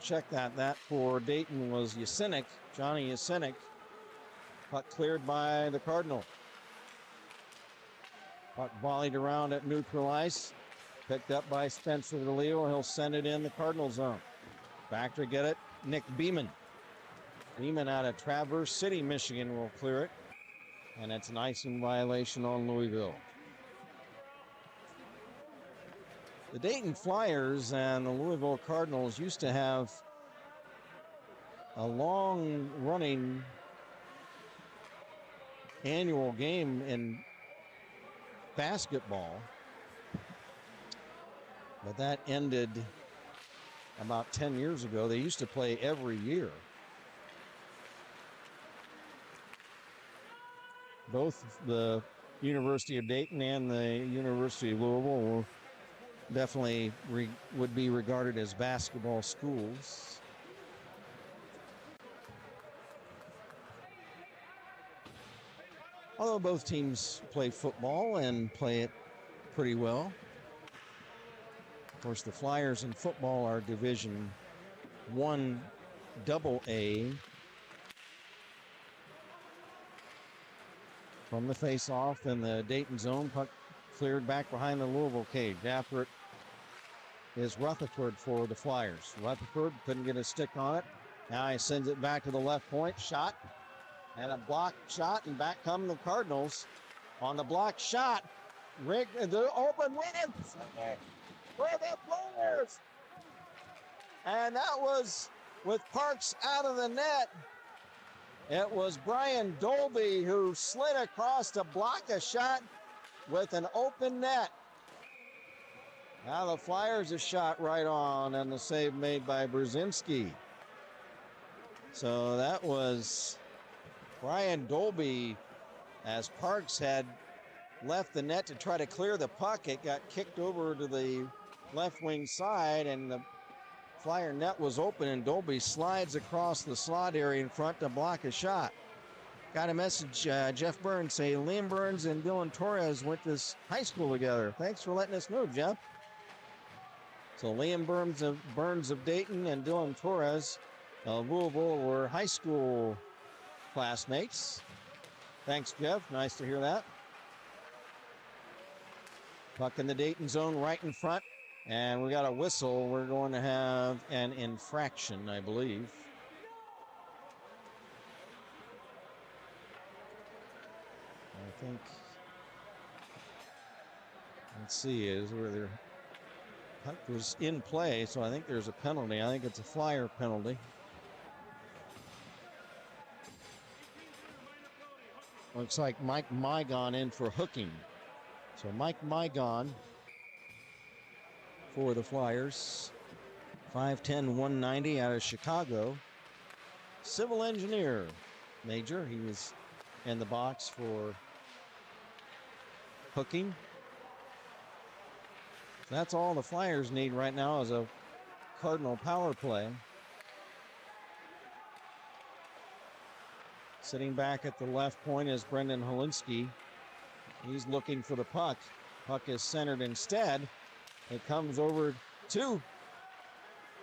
[SPEAKER 1] Check that. That for Dayton was Yasinic, Johnny Yasinic. Puck cleared by the Cardinal. Puck volleyed around at neutral ice. Picked up by Spencer DeLeo. He'll send it in the Cardinal zone. Back to get it, Nick Beeman. Beeman out of Traverse City, Michigan will clear it. And it's an icing violation on Louisville. The Dayton Flyers and the Louisville Cardinals used to have a long-running annual game in basketball, but that ended about 10 years ago. They used to play every year. Both the University of Dayton and the University of Louisville will definitely would be regarded as basketball schools. Although both teams play football and play it pretty well. Of course, the Flyers in football are Division I AA. From the face-off in the Dayton zone, puck cleared back behind the Louisville cage. After it is Rutherford for the Flyers. Rutherford couldn't get a stick on it. Now he sends it back to the left point. Shot. And a blocked shot, and back come the Cardinals on the blocked shot. Rick, the open wins for the Flyers. And that was with Parks out of the net. It was Brian Dolby who slid across to block a shot with an open net. Now the Flyers are shot right on, and the save made by Brzezinski. So that was Brian Dolby, as Parks had left the net to try to clear the puck. It got kicked over to the left wing side, and the Flyer net was open, and Dolby slides across the slot area in front to block a shot. Got a message, Jeff Burns, say Liam Burns and Dylan Torres went to high school together. Thanks for letting us know, Jeff. So Liam Burns of Dayton and Dylan Torres of Louisville were high school classmates. Thanks, Jeff. Nice to hear that. Puck in the Dayton zone right in front. And we got a whistle. We're going to have an infraction, I believe. I think, let's see, is where their puck was in play, so I think there's a penalty. I think it's a Flyer penalty. Looks like Mike Mygon in for hooking. So Mike Mygon for the Flyers. 5'10", 190 out of Chicago. Civil engineer major. He was in the box for hooking. So that's all the Flyers need right now is a Cardinal power play. Sitting back at the left point is Brendan Helinski. He's looking for the puck. Puck is centered instead. It comes over to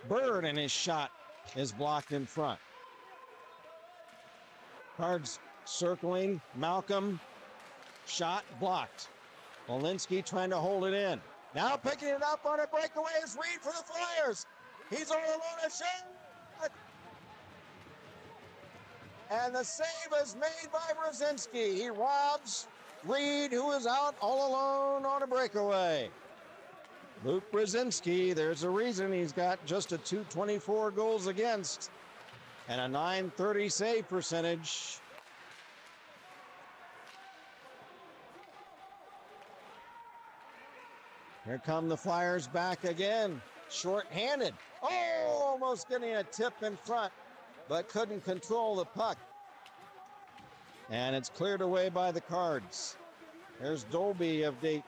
[SPEAKER 1] Bird, and his shot is blocked in front. Cards circling. Malcolm. Shot blocked. Helinski trying to hold it in. Now picking it up on a breakaway is Reed for the Flyers. He's all alone at shot. And the save is made by Brzezinski. He robs Reed, who is out all alone on a breakaway. Luke Brzezinski, there's a reason he's got just a .224 goals against and a .930 save percentage. Here come the Flyers back again. Short-handed. Oh, almost getting a tip in front, but couldn't control the puck. And it's cleared away by the Cards. There's Dolby of Dayton.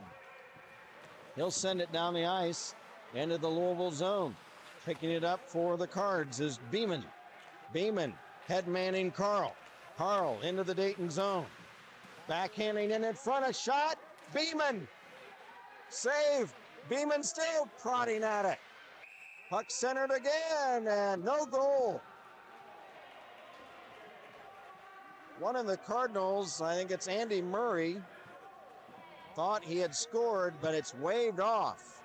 [SPEAKER 1] He'll send it down the ice into the Louisville zone. Picking it up for the Cards is Beeman. Beeman head-manning Carl. Carl into the Dayton zone. Backhanding in front, a shot. Beeman. Save. Beeman still prodding at it. Puck centered again, and no goal. One of the Cardinals, I think it's Andy Murray, thought he had scored, but it's waved off.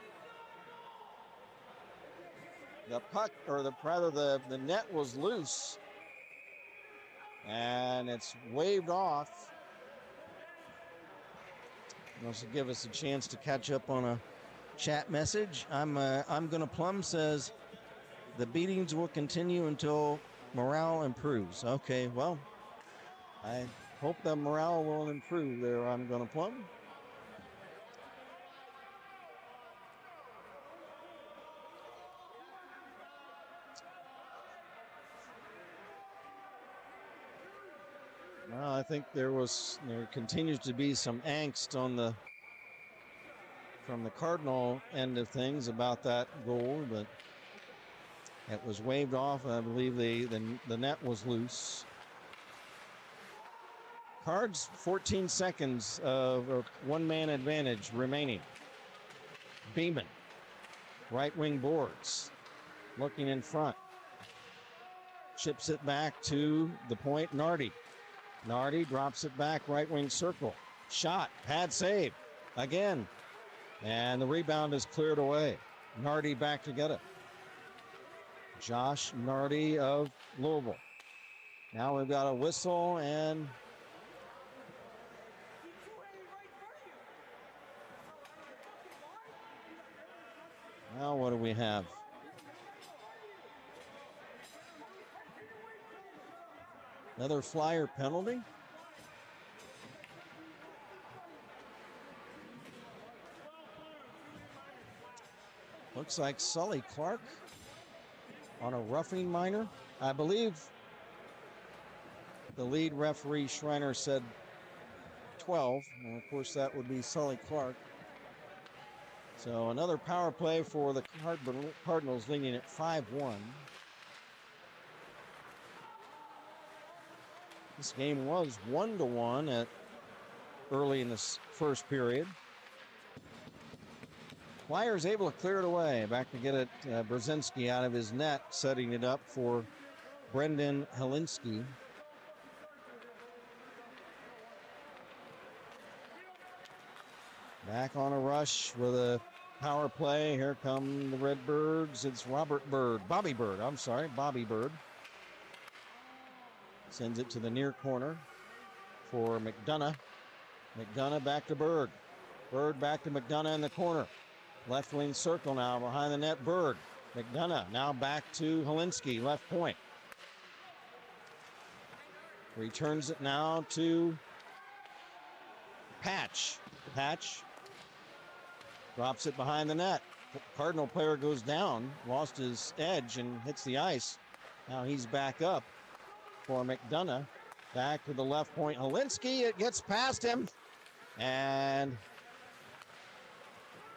[SPEAKER 1] The puck, or the net was loose, and it's waved off. This will give us a chance to catch up on a chat message. I'm gonna plumb says the beatings will continue until morale improves. Okay, well, I hope the morale will improve there. I'm gonna plumb. Well, I think there continues to be some angst from the Cardinal end of things about that goal, but it was waved off. I believe the net was loose. Cards, 14 seconds of a one-man advantage remaining. Beeman, right wing boards, looking in front. Chips it back to the point, Nardi. Nardi drops it back, right wing circle. Shot, pad save, again. And the rebound is cleared away. Nardi back to get it. Josh Nardi of Louisville. Now we've got a whistle and now what do we have? Another Flyer penalty. Looks like Sully Clark on a roughing minor. I believe the lead referee Schreiner said 12. And of course, that would be Sully Clark. So another power play for the Cardinals, leading at 5-1. This game was 1-1 early in this first period. Flyers able to clear it away. Back to get it, Brzezinski out of his net, setting it up for Brendan Helinski. Back on a rush with a power play. Here come the Redbirds. It's Bobby Bird. Sends it to the near corner for McDonough. McDonough back to Bird. Bird back to McDonough in the corner. Left wing circle now behind the net. Bird. McDonough now back to Helinski, left point. Returns it now to Patch. Patch Drops it behind the net. Cardinal player goes down, lost his edge and hits the ice. Now he's back up for McDonough. Back to the left point. Holinsky, it gets past him. And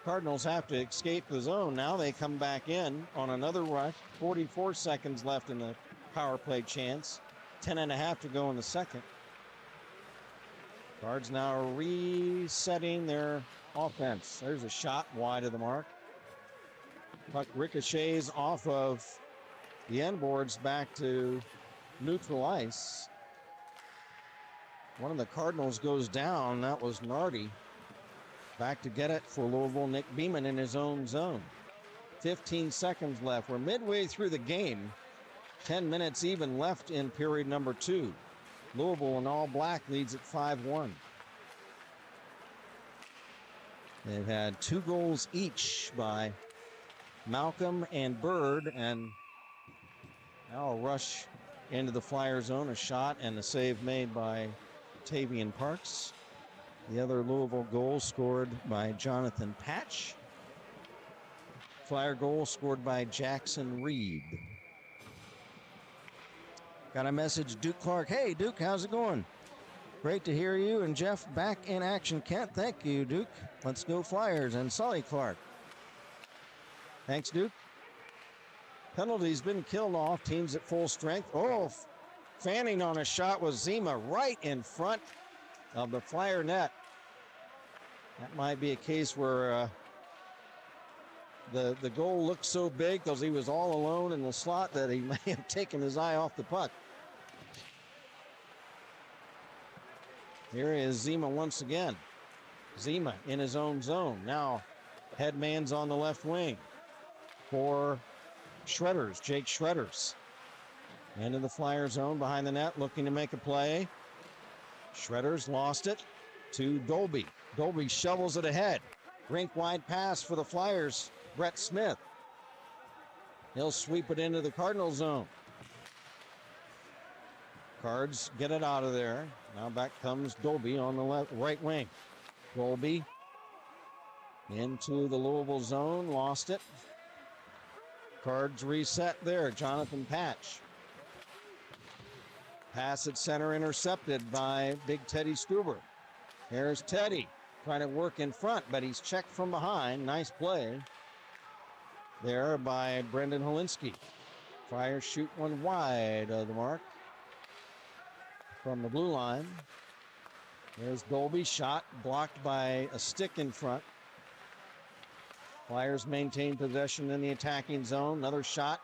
[SPEAKER 1] Cardinals have to escape the zone. Now they come back in on another rush. 44 seconds left in the power play chance. 10.5 to go in the second. Cards now resetting their offense. There's a shot wide of the mark. Puck ricochets off of the end boards back to neutral ice. One of the Cardinals goes down. That was Nardi. Back to get it for Louisville. Nick Beeman in his own zone. 15 seconds left. We're midway through the game. 10 minutes even left in period number 2. Louisville in all black leads at 5-1. They've had 2 goals each by Malcolm and Bird, and now a rush into the Flyer zone, a shot and a save made by Tavian Parks. The other Louisville goal scored by Jonathan Patch. Flyer goal scored by Jackson Reed. Got a message, Duke Clark. Hey, Duke, how's it going? Great to hear you and Jeff back in action. Kent, thank you, Duke. Let's go Flyers. And Sully Clark. Thanks, Duke. Penalty's been killed off. Teams at full strength. Oh, fanning on a shot was Zima right in front of the Flyer net. That might be a case where the goal looked so big because he was all alone in the slot that he may have taken his eye off the puck. Here is Zima once again. Zima in his own zone. Now headman's on the left wing for Shredders, Jake Shredders. Into the Flyer zone behind the net, looking to make a play. Shredders lost it to Dolby. Dolby shovels it ahead. Rink wide pass for the Flyers, Brett Smith. He'll sweep it into the Cardinal zone. Cards get it out of there. Now back comes Dolby on the right wing. Dolby into the Louisville zone, lost it. Cards reset there, Jonathan Patch. Pass at center intercepted by Big Teddy Stuber. Here's Teddy trying to work in front, but he's checked from behind. Nice play there by Brendan Holinsky. Flyers shoot one wide of the mark from the blue line. There's Dolby, shot blocked by a stick in front. Flyers maintain possession in the attacking zone. Another shot,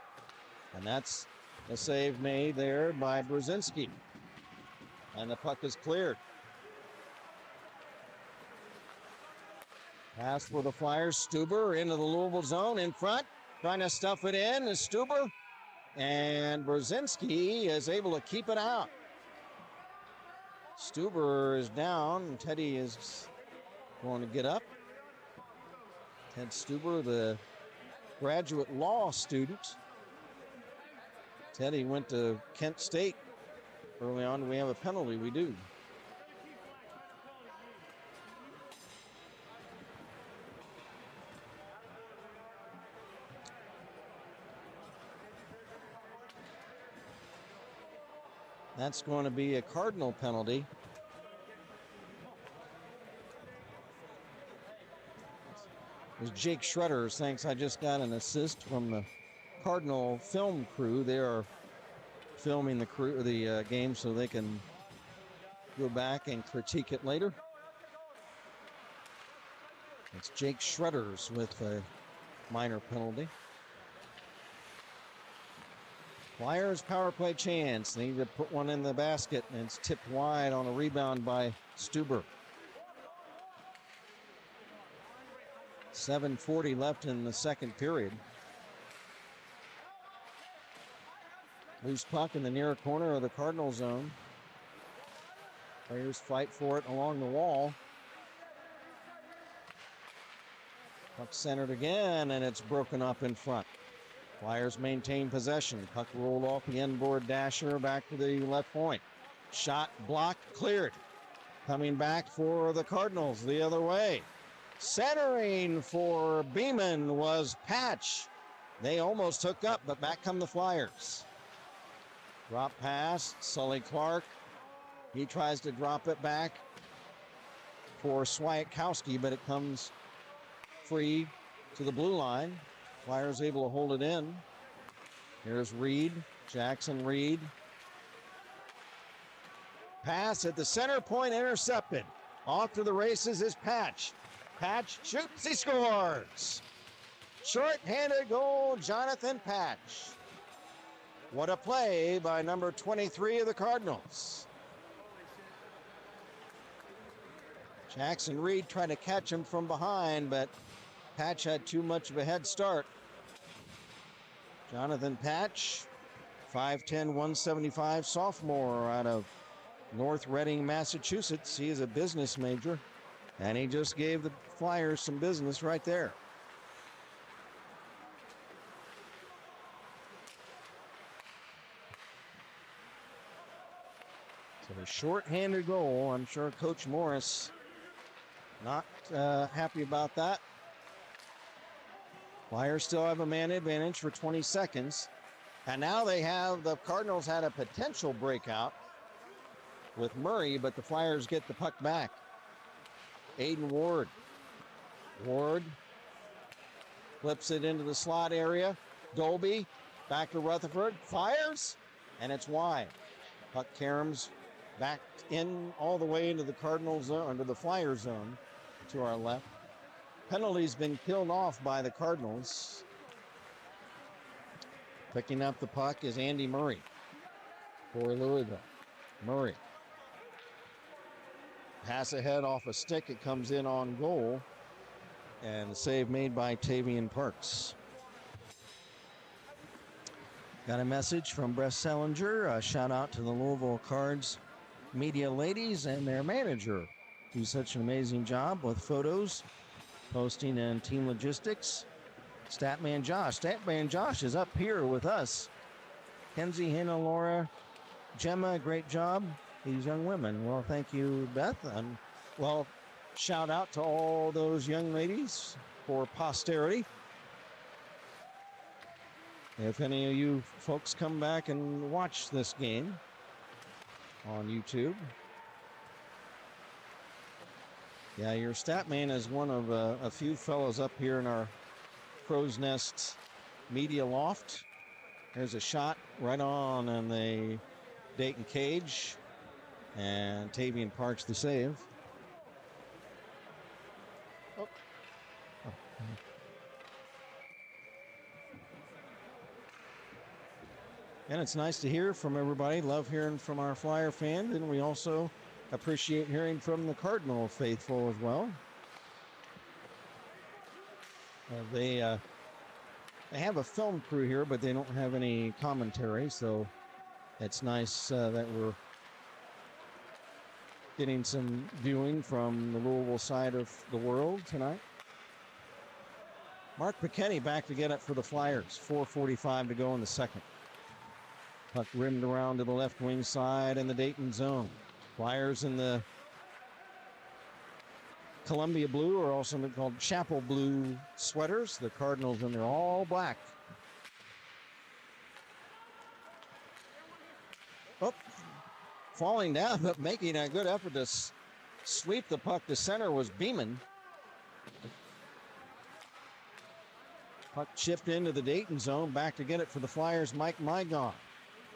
[SPEAKER 1] and that's a save made there by Brzezinski. And the puck is cleared. Pass for the Flyers. Stuber into the Louisville zone in front. Trying to stuff it in is Stuber. And Brzezinski is able to keep it out. Stuber is down. Teddy is going to get up. Ted Stuber, the graduate law student. Teddy went to Kent State early on. Do we have a penalty? We do. That's going to be a Cardinal penalty. It was Jake Shredders. Thanks. I just got an assist from the Cardinal film crew. They are filming the game so they can go back and critique it later. It's Jake Shredders with a minor penalty. Flyers power play chance. They need to put one in the basket, and it's tipped wide on a rebound by Stuber. 7:40 left in the second period. Loose puck in the near corner of the Cardinal zone. Players fight for it along the wall. Puck centered again, and it's broken up in front. Flyers maintain possession. Puck rolled off the end board dasher back to the left point. Shot blocked, cleared. Coming back for the Cardinals the other way. Centering for Beeman was Patch. They almost hooked up, but back come the Flyers. Drop pass, Sully Clark. He tries to drop it back for Swiatkowski, but it comes free to the blue line. Flyers able to hold it in. Here's Reed, Jackson Reed. Pass at the center point, intercepted. Off to the races is Patch. Patch shoots, he scores. Short-handed goal, Jonathan Patch. What a play by number 23 of the Cardinals. Jackson Reed tried to catch him from behind, but Patch had too much of a head start. Jonathan Patch, 5'10", 175, sophomore out of North Reading, Massachusetts. He is a business major, and he just gave the Flyers some business right there. So a short-handed goal. I'm sure Coach Morris not happy about that. Flyers still have a man advantage for 20 seconds. And now the Cardinals had a potential breakout with Murray, but the Flyers get the puck back. Aiden Ward. Ward flips it into the slot area. Dolby back to Rutherford. Fires, and it's wide. Puck caroms back in all the way into the Cardinals zone, under the Flyer zone to our left. Penalty's been killed off by the Cardinals. Picking up the puck is Andy Murray for Louisville. Murray. Pass ahead off a stick. It comes in on goal. And the save made by Tavian Parks. Got a message from Bress Selinger. A shout out to the Louisville Cards media ladies and their manager, who do such an amazing job with photos, posting, and team logistics. Statman Josh is up here with us. Kenzie, Hannah, Laura, Gemma, great job. These young women. Well, thank you, Beth. And well, shout out to all those young ladies for posterity. If any of you folks come back and watch this game on YouTube. Yeah, your stat man is one of a few fellows up here in our Crow's Nest media loft. There's a shot right on in the Dayton cage, and Tavian Parks the save. Oh. And it's nice to hear from everybody. Love hearing from our Flyer fans, and we also appreciate hearing from the Cardinal faithful as well. They have a film crew here, but they don't have any commentary, so it's nice that we're getting some viewing from the Louisville side of the world tonight. Mark McKinney back to get it for the Flyers. 4:45 to go in the second. Puck rimmed around to the left wing side in the Dayton zone. Flyers in the Columbia blue, or also called Chapel blue sweaters. The Cardinals in their all black. Oh, falling down, but making a good effort to sweep the puck to center was Beeman. Puck chipped into the Dayton zone. Back to get it for the Flyers, Mike Mygon.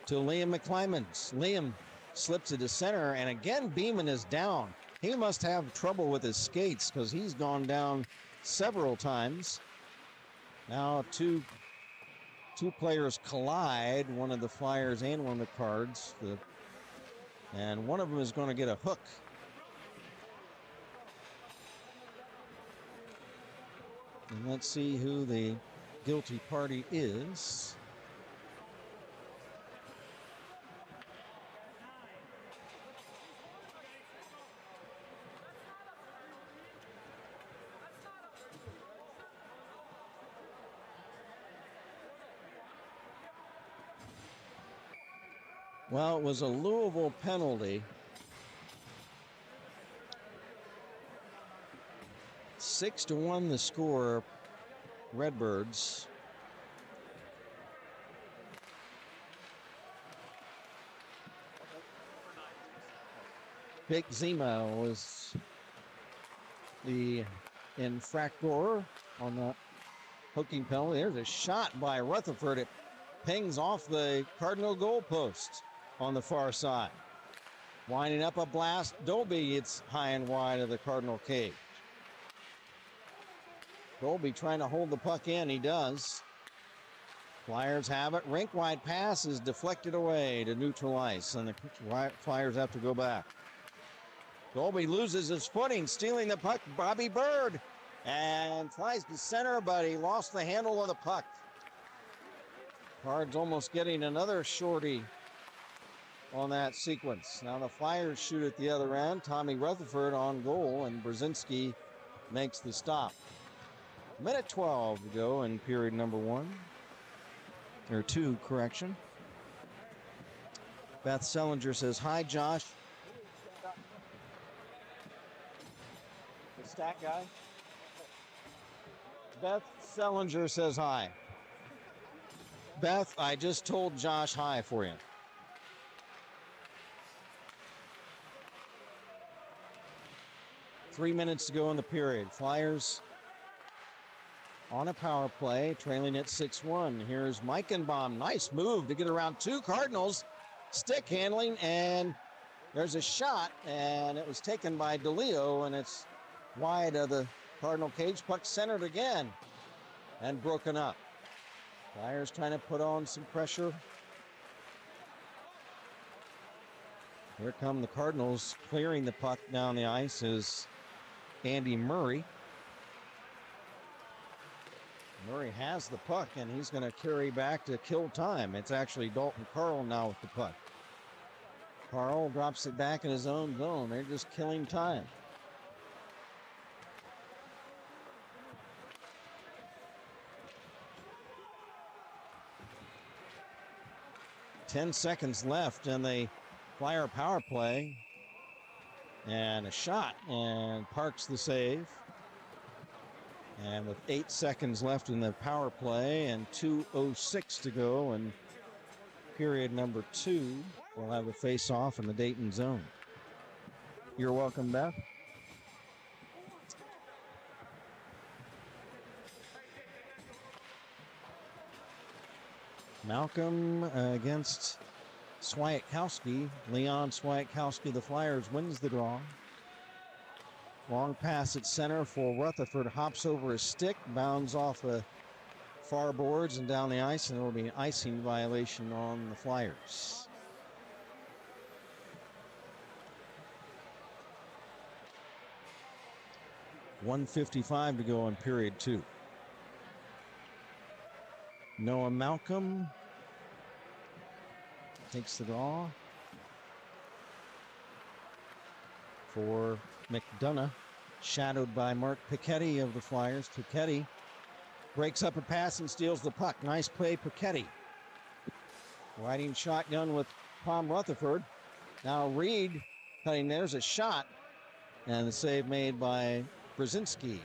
[SPEAKER 1] To Liam McClymans. Liam slips it to center, and again Beeman is down. He must have trouble with his skates because he's gone down several times. Now two players collide, one of the Flyers and one of the Cards. And one of them is going to get a hook. And let's see who the guilty party is. Well, it was a Louisville penalty. 6-1 the score, Redbirds. Big Zima was the infractor on the hooking penalty. There's a shot by Rutherford. It pings off the Cardinal goalpost on the far side. Winding up a blast. Dolby, it's high and wide of the Cardinal cage. Dolby trying to hold the puck in. He does. Flyers have it. Rink-wide pass is deflected away to neutral ice, and the Flyers have to go back. Dolby loses his footing, stealing the puck. Bobby Bird, and flies to center, but he lost the handle of the puck. Cards almost getting another shorty on that sequence. Now the Flyers shoot at the other end. Tommy Rutherford on goal, and Brzezinski makes the stop. Minute 12 to go in period number 1. Or 2, correction. Beth Sellinger says, "Hi, Josh." The stat guy. Beth Sellinger says hi. Beth, I just told Josh hi for you. Three minutes to go in the period. Flyers on a power play, trailing at 6-1. Here's Meichenbaum. Nice move to get around two Cardinals. Stick handling, and there's a shot, and it was taken by DeLeo, and it's wide of the Cardinal cage. Puck centered again and broken up. Flyers trying to put on some pressure. Here come the Cardinals. Clearing the puck down the ice is Andy Murray. Murray has the puck, and he's going to carry back to kill time. It's actually Dalton Carl now with the puck. Carl drops it back in his own zone. They're just killing time. Ten seconds left in the Flyer power play. And a shot, and Parks the save. And with 8 seconds left in the power play and 2:06 to go in period number 2, we'll have a face-off in the Dayton zone. You're welcome, Beth. Malcolm against Swiatkowski. Leon Swiatkowski, the Flyers, wins the draw. Long pass at center for Rutherford. Hops over his stick, bounds off the far boards and down the ice, and there will be an icing violation on the Flyers. .155 to go in period 2. Noah Malcolm takes the draw for McDonough, shadowed by Mark Piketty of the Flyers. Piketty breaks up a pass and steals the puck. Nice play, Piketty. Riding shotgun with Tom Rutherford. Now Reed cutting. There's a shot, and the save made by Brzezinski.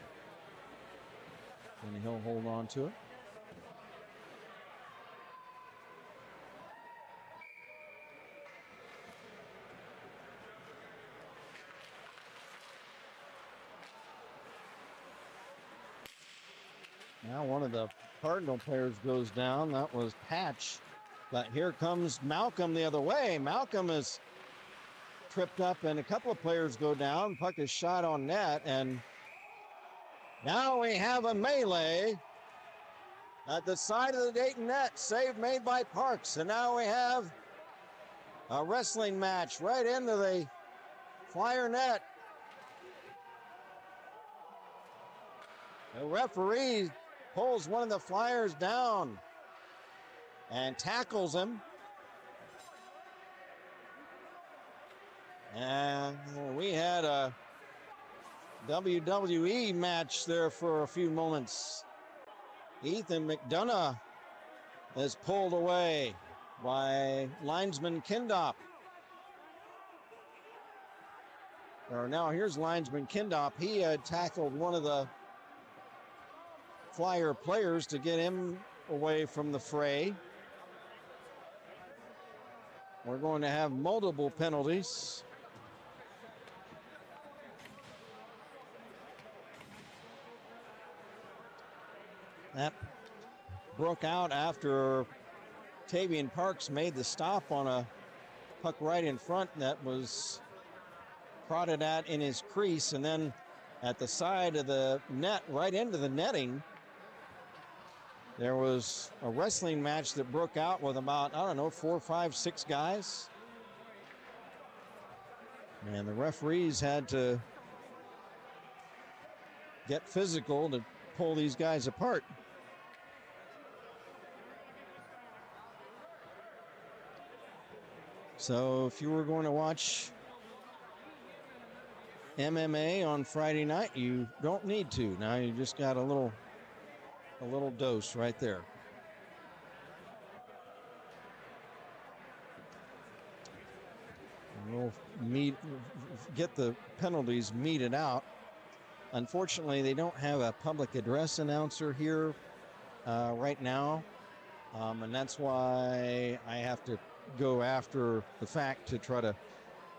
[SPEAKER 1] And he'll hold on to it. Now one of the Cardinal players goes down. That was Patch. But here comes Malcolm the other way. Malcolm is tripped up, and a couple of players go down. Puck is shot on net, and now we have a melee at the side of the Dayton net. Save made by Parks. And now we have a wrestling match right into the Flyer net. The referee pulls one of the Flyers down and tackles him. And we had a WWE match there for a few moments. Ethan McDonough is pulled away by linesman Kindop. Or now here's linesman Kindop. He had tackled one of the Flyer players to get him away from the fray. We're going to have multiple penalties. That broke out after Tavian Parks made the stop on a puck right in front that was prodded at in his crease, and then at the side of the net, right into the netting, there was a wrestling match that broke out with about, 4, 5, 6 guys. And the referees had to get physical to pull these guys apart. So if you were going to watch MMA on Friday night, you don't need to. Now you just got a little dose right there. And we'll get the penalties meted out. Unfortunately, they don't have a public address announcer here right now, and that's why I have to go after the fact to try to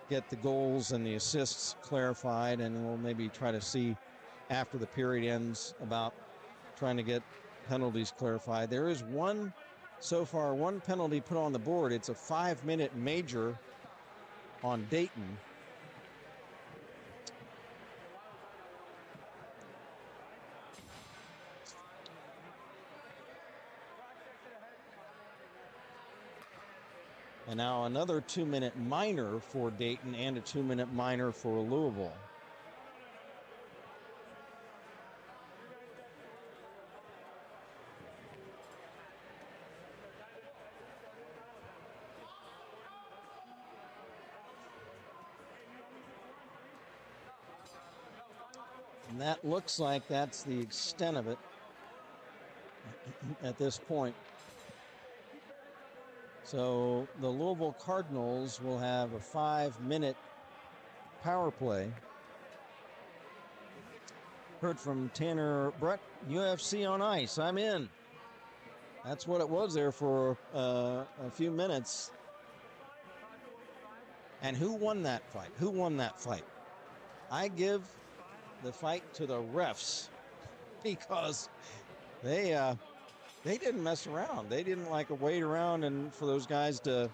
[SPEAKER 1] get the goals and the assists clarified, and we'll maybe try to see after the period ends about trying to get penalties clarified. There is one penalty put on the board. It's a 5-minute major on Dayton. And now another 2-minute minor for Dayton and a 2-minute minor for Louisville. And that looks like that's the extent of it at this point. So the Louisville Cardinals will have a 5-minute power play. Heard from Tanner Brett, UFC on ice, I'm in. That's what it was there for a few minutes. And who won that fight? Who won that fight? I give the fight to the refs, because they didn't mess around. They didn't wait around and for those guys to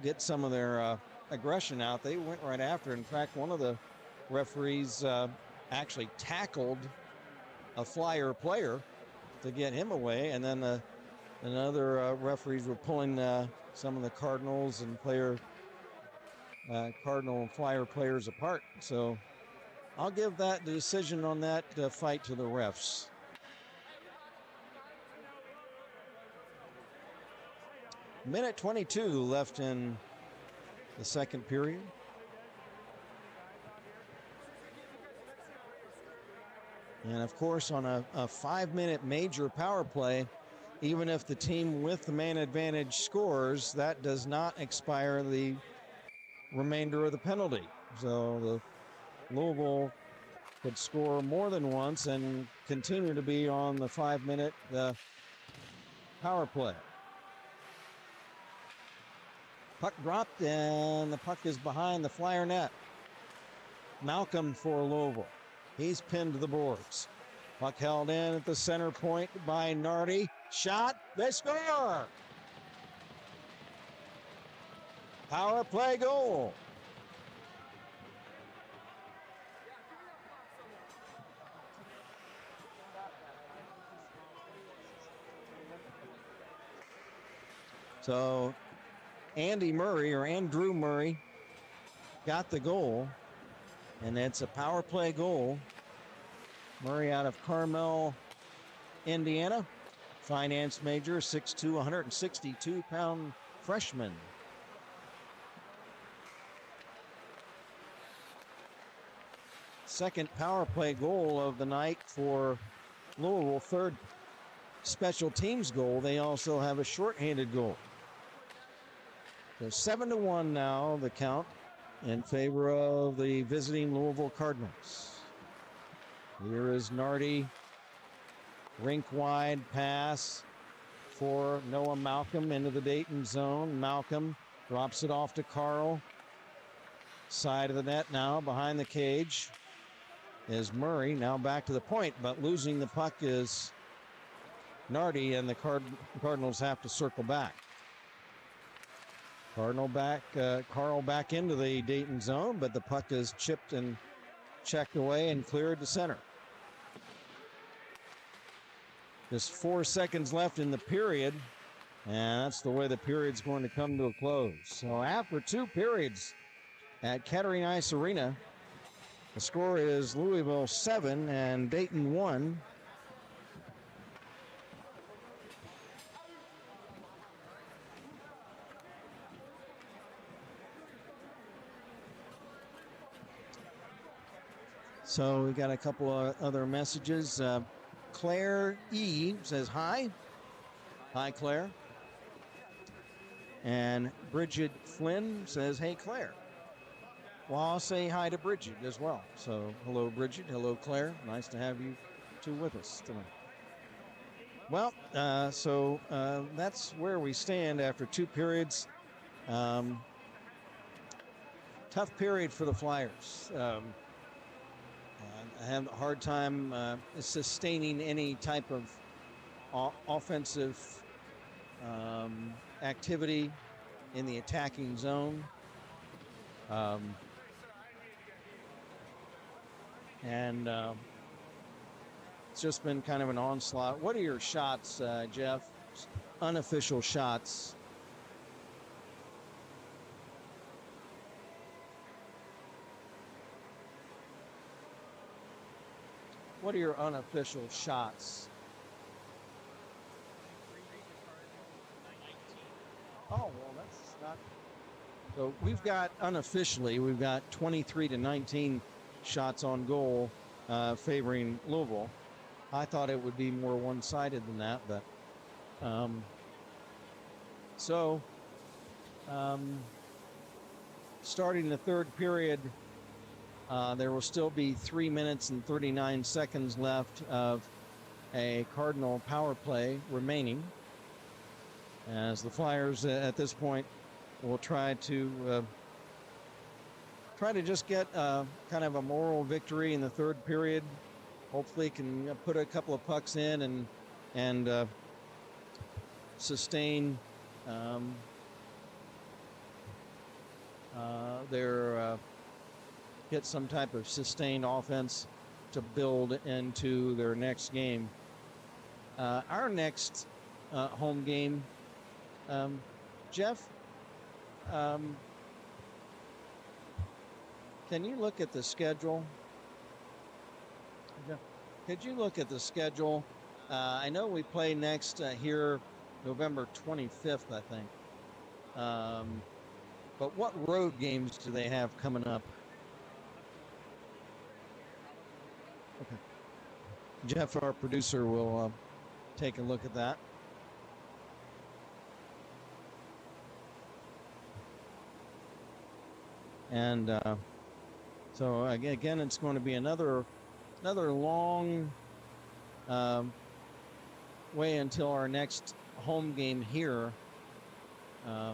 [SPEAKER 1] get some of their aggression out. They went right after. In fact, one of the referees actually tackled a Flyer player to get him away, and then another referees were pulling some of the Cardinals and Cardinal and Flyer players apart. So I'll give the decision on that fight to the refs. Minute 22 left in the second period. And of course, on a 5-minute major power play, even if the team with the man advantage scores, that does not expire the remainder of the penalty. So the Louisville could score more than once and continue to be on the 5-minute power play. Puck dropped, and the puck is behind the Flyer net. Malcolm for Louisville. He's pinned to the boards. Puck held in at the center point by Nardi. Shot, they score! Power play goal. So Andrew Murray got the goal, and it's a power play goal. Murray out of Carmel, Indiana, finance major, 6'2", 162-pound freshman. Second power play goal of the night for Louisville, third special teams goal. They also have a shorthanded goal. So 7-1 now, the count in favor of the visiting Louisville Cardinals. Here is Nardi Rink-wide pass for Noah Malcolm into the Dayton zone. Malcolm drops it off to Carl. Side of the net now, behind the cage is Murray. Now back to the point, but losing the puck is Nardi, and the Cardinals have to circle back. Carl back into the Dayton zone, but the puck is chipped and checked away and cleared to center. Just 4 seconds left in the period, and that's the way the period's going to come to a close. So after 2 periods at Kettering Ice Arena, the score is Louisville 7 and Dayton 1. So we got a couple of other messages. Claire E says hi. Hi, Claire. And Bridget Flynn says, hey, Claire. Well, I'll say hi to Bridget as well. So hello, Bridget. Hello, Claire. Nice to have you two with us tonight. Well, that's where we stand after 2 periods. Tough period for the Flyers. I have a hard time sustaining any type of offensive activity in the attacking zone. It's just been kind of an onslaught. What are your shots, Jeff? Unofficial shots. What are your unofficial shots? Oh, well, that's not. So we've got unofficially, we've got 23-19 shots on goal favoring Louisville. I thought it would be more one-sided than that, but starting the 3rd period, there will still be 3 minutes and 39 seconds left of a Cardinal power play remaining, as the Flyers at this point will try to just get kind of a moral victory in the 3rd period. Hopefully can put a couple of pucks in and sustain get some type of sustained offense to build into their next game. Our next home game, Jeff, can you look at the schedule? Could you look at the schedule? I know we play next here November 25th, I think. But what road games do they have coming up? Okay. Jeff, our producer, will take a look at that. And so again, it's going to be another long way until our next home game here. I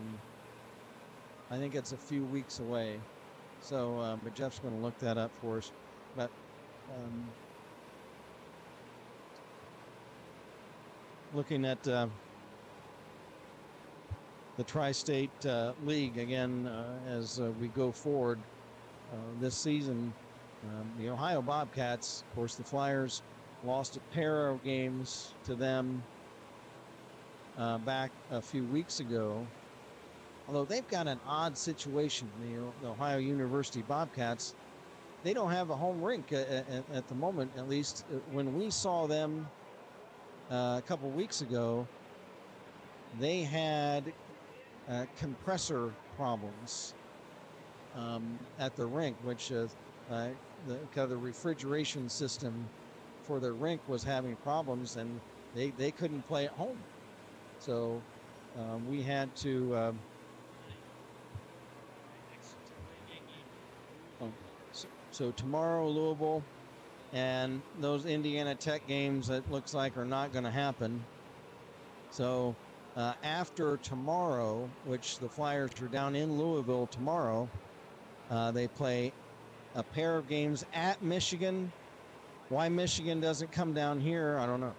[SPEAKER 1] think it's a few weeks away. So, but Jeff's going to look that up for us. But looking at the Tri-State League again as we go forward this season, the Ohio Bobcats, of course, the Flyers lost a pair of games to them back a few weeks ago. Although they've got an odd situation, the Ohio University Bobcats, they don't have a home rink at the moment. At least when we saw them a couple weeks ago, they had compressor problems at the rink, which the refrigeration system for the rink was having problems, and they couldn't play at home. So we had to. So tomorrow, Louisville, and those Indiana Tech games, it looks like, are not going to happen. So after tomorrow, which the Flyers are down in Louisville tomorrow, they play a pair of games at Michigan. Why Michigan doesn't come down here, I don't know.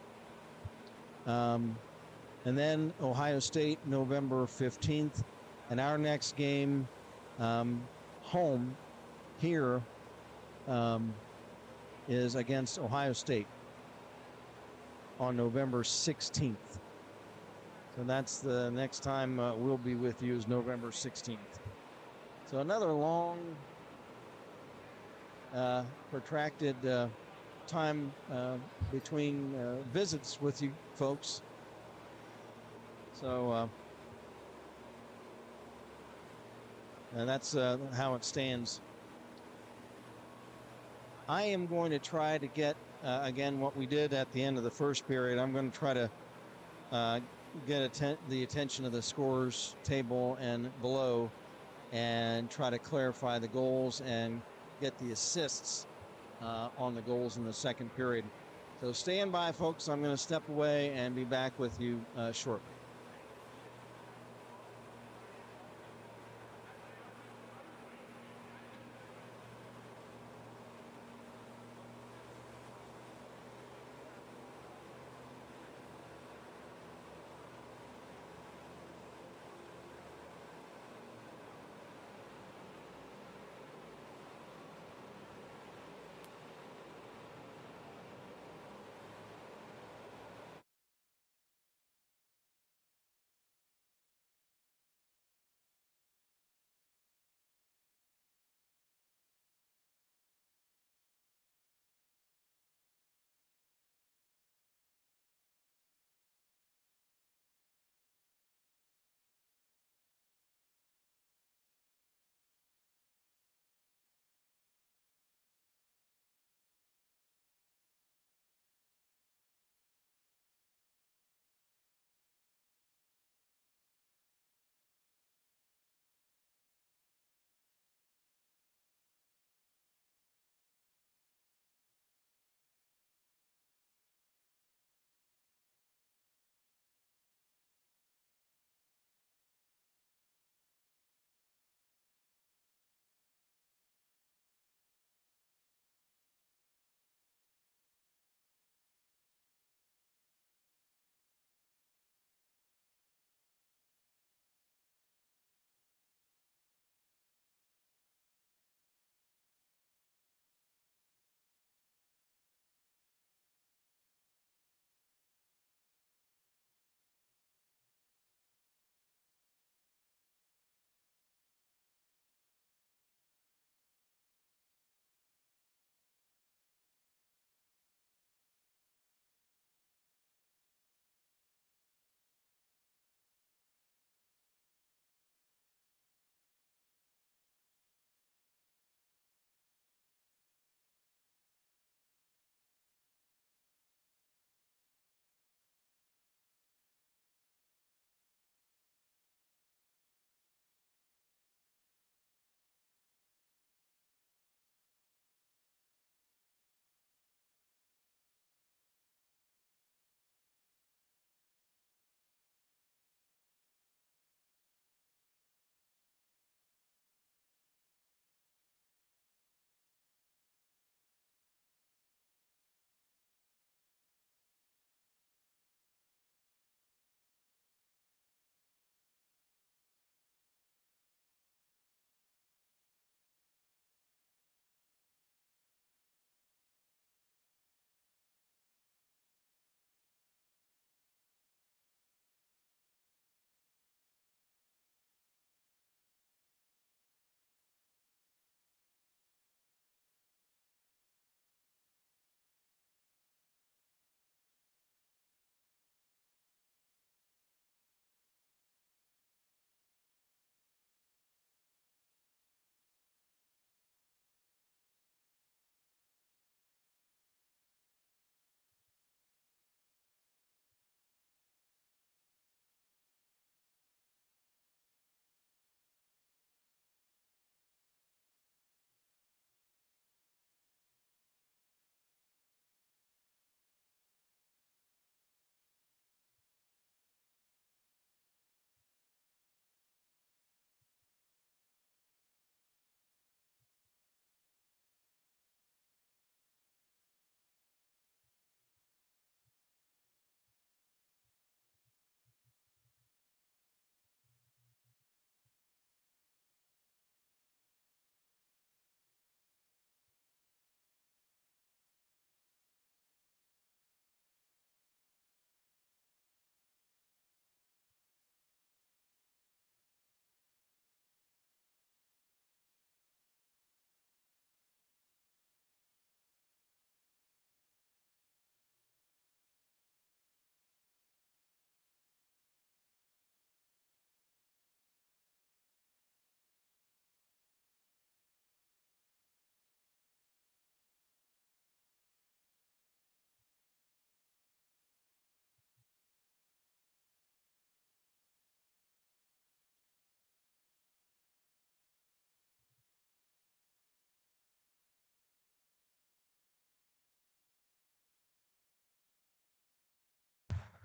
[SPEAKER 1] And then Ohio State, November 15th. And our next game home here is against Ohio State on November 16th. So that's the next time we'll be with you, is November 16th. So another long, protracted time between visits with you folks. So and that's how it stands. I am going to try to get, again, what we did at the end of the first period. I'm going to try to get the attention of the scorers table and below, and try to clarify the goals and get the assists on the goals in the second period. So stand by, folks. I'm going to step away and be back with you shortly.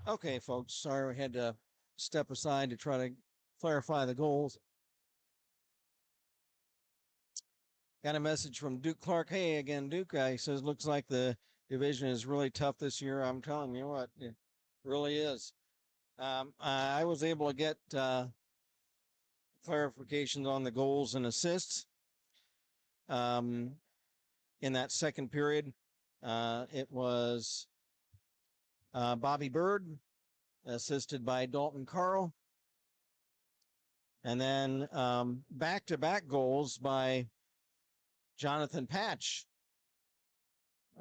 [SPEAKER 1] Okay, folks, sorry we had to step aside to try to clarify the goals. Got a message from Duke Clark. Hey, again, Duke. He says, looks like the division is really tough this year. I'm telling you what, it really is. I was able to get clarifications on the goals and assists in that second period. It was Bobby Bird, assisted by Dalton Carl. And then back-to-back goals by Jonathan Patch.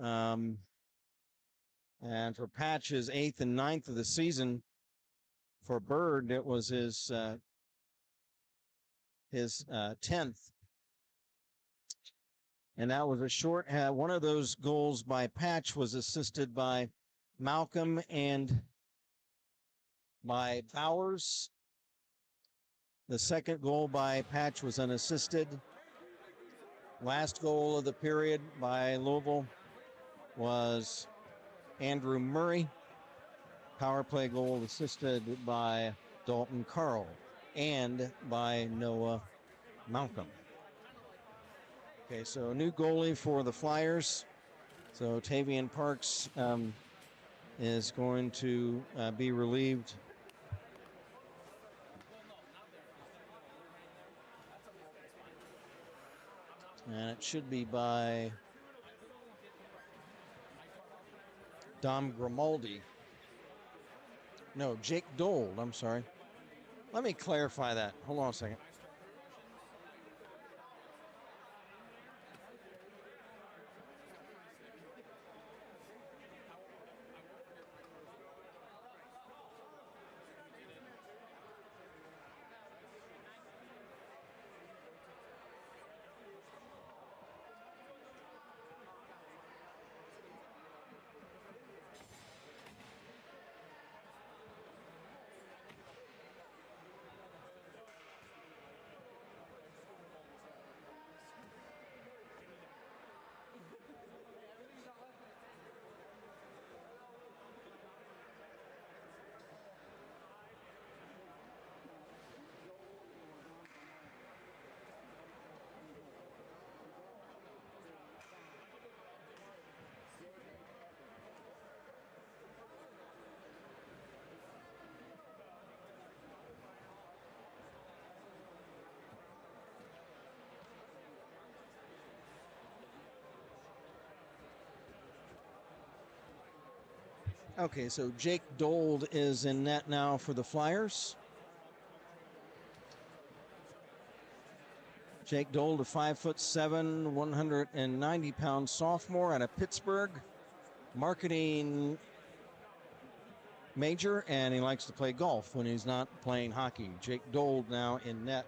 [SPEAKER 1] And for Patch's 8th and 9th of the season, for Bird, it was his 10th. And that was a short. One of those goals by Patch was assisted by Malcolm and by Bowers. The second goal by Patch was unassisted. Last goal of the period by Louisville was Andrew Murray. Power play goal assisted by Dalton Carl and by Noah Malcolm. Okay, so a new goalie for the Flyers. So Tavian Parks is going to be relieved. And it should be by Dom Grimaldi. No, Jake Dold, I'm sorry. Let me clarify that. Hold on a second. Okay, so Jake Dold is in net now for the Flyers. Jake Dold, a 5'7", 190-pound sophomore out of Pittsburgh, marketing major, and he likes to play golf when he's not playing hockey. Jake Dold now in net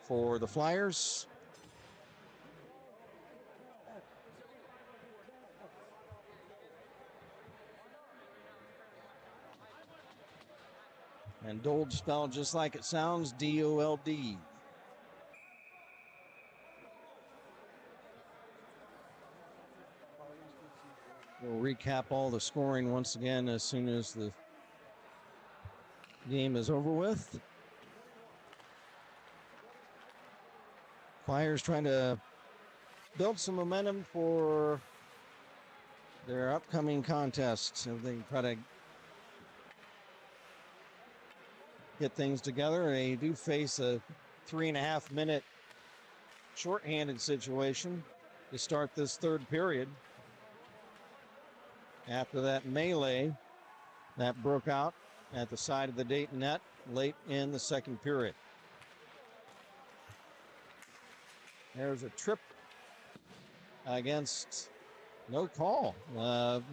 [SPEAKER 1] for the Flyers. And Dold spelled just like it sounds, D-O-L-D. We'll recap all the scoring once again as soon as the game is over with. Flyers trying to build some momentum for their upcoming contest. So they try to get things together. They do face a 3.5-minute shorthanded situation to start this third period. After that melee that broke out at the side of the Dayton net late in the second period. There's a trip against no call.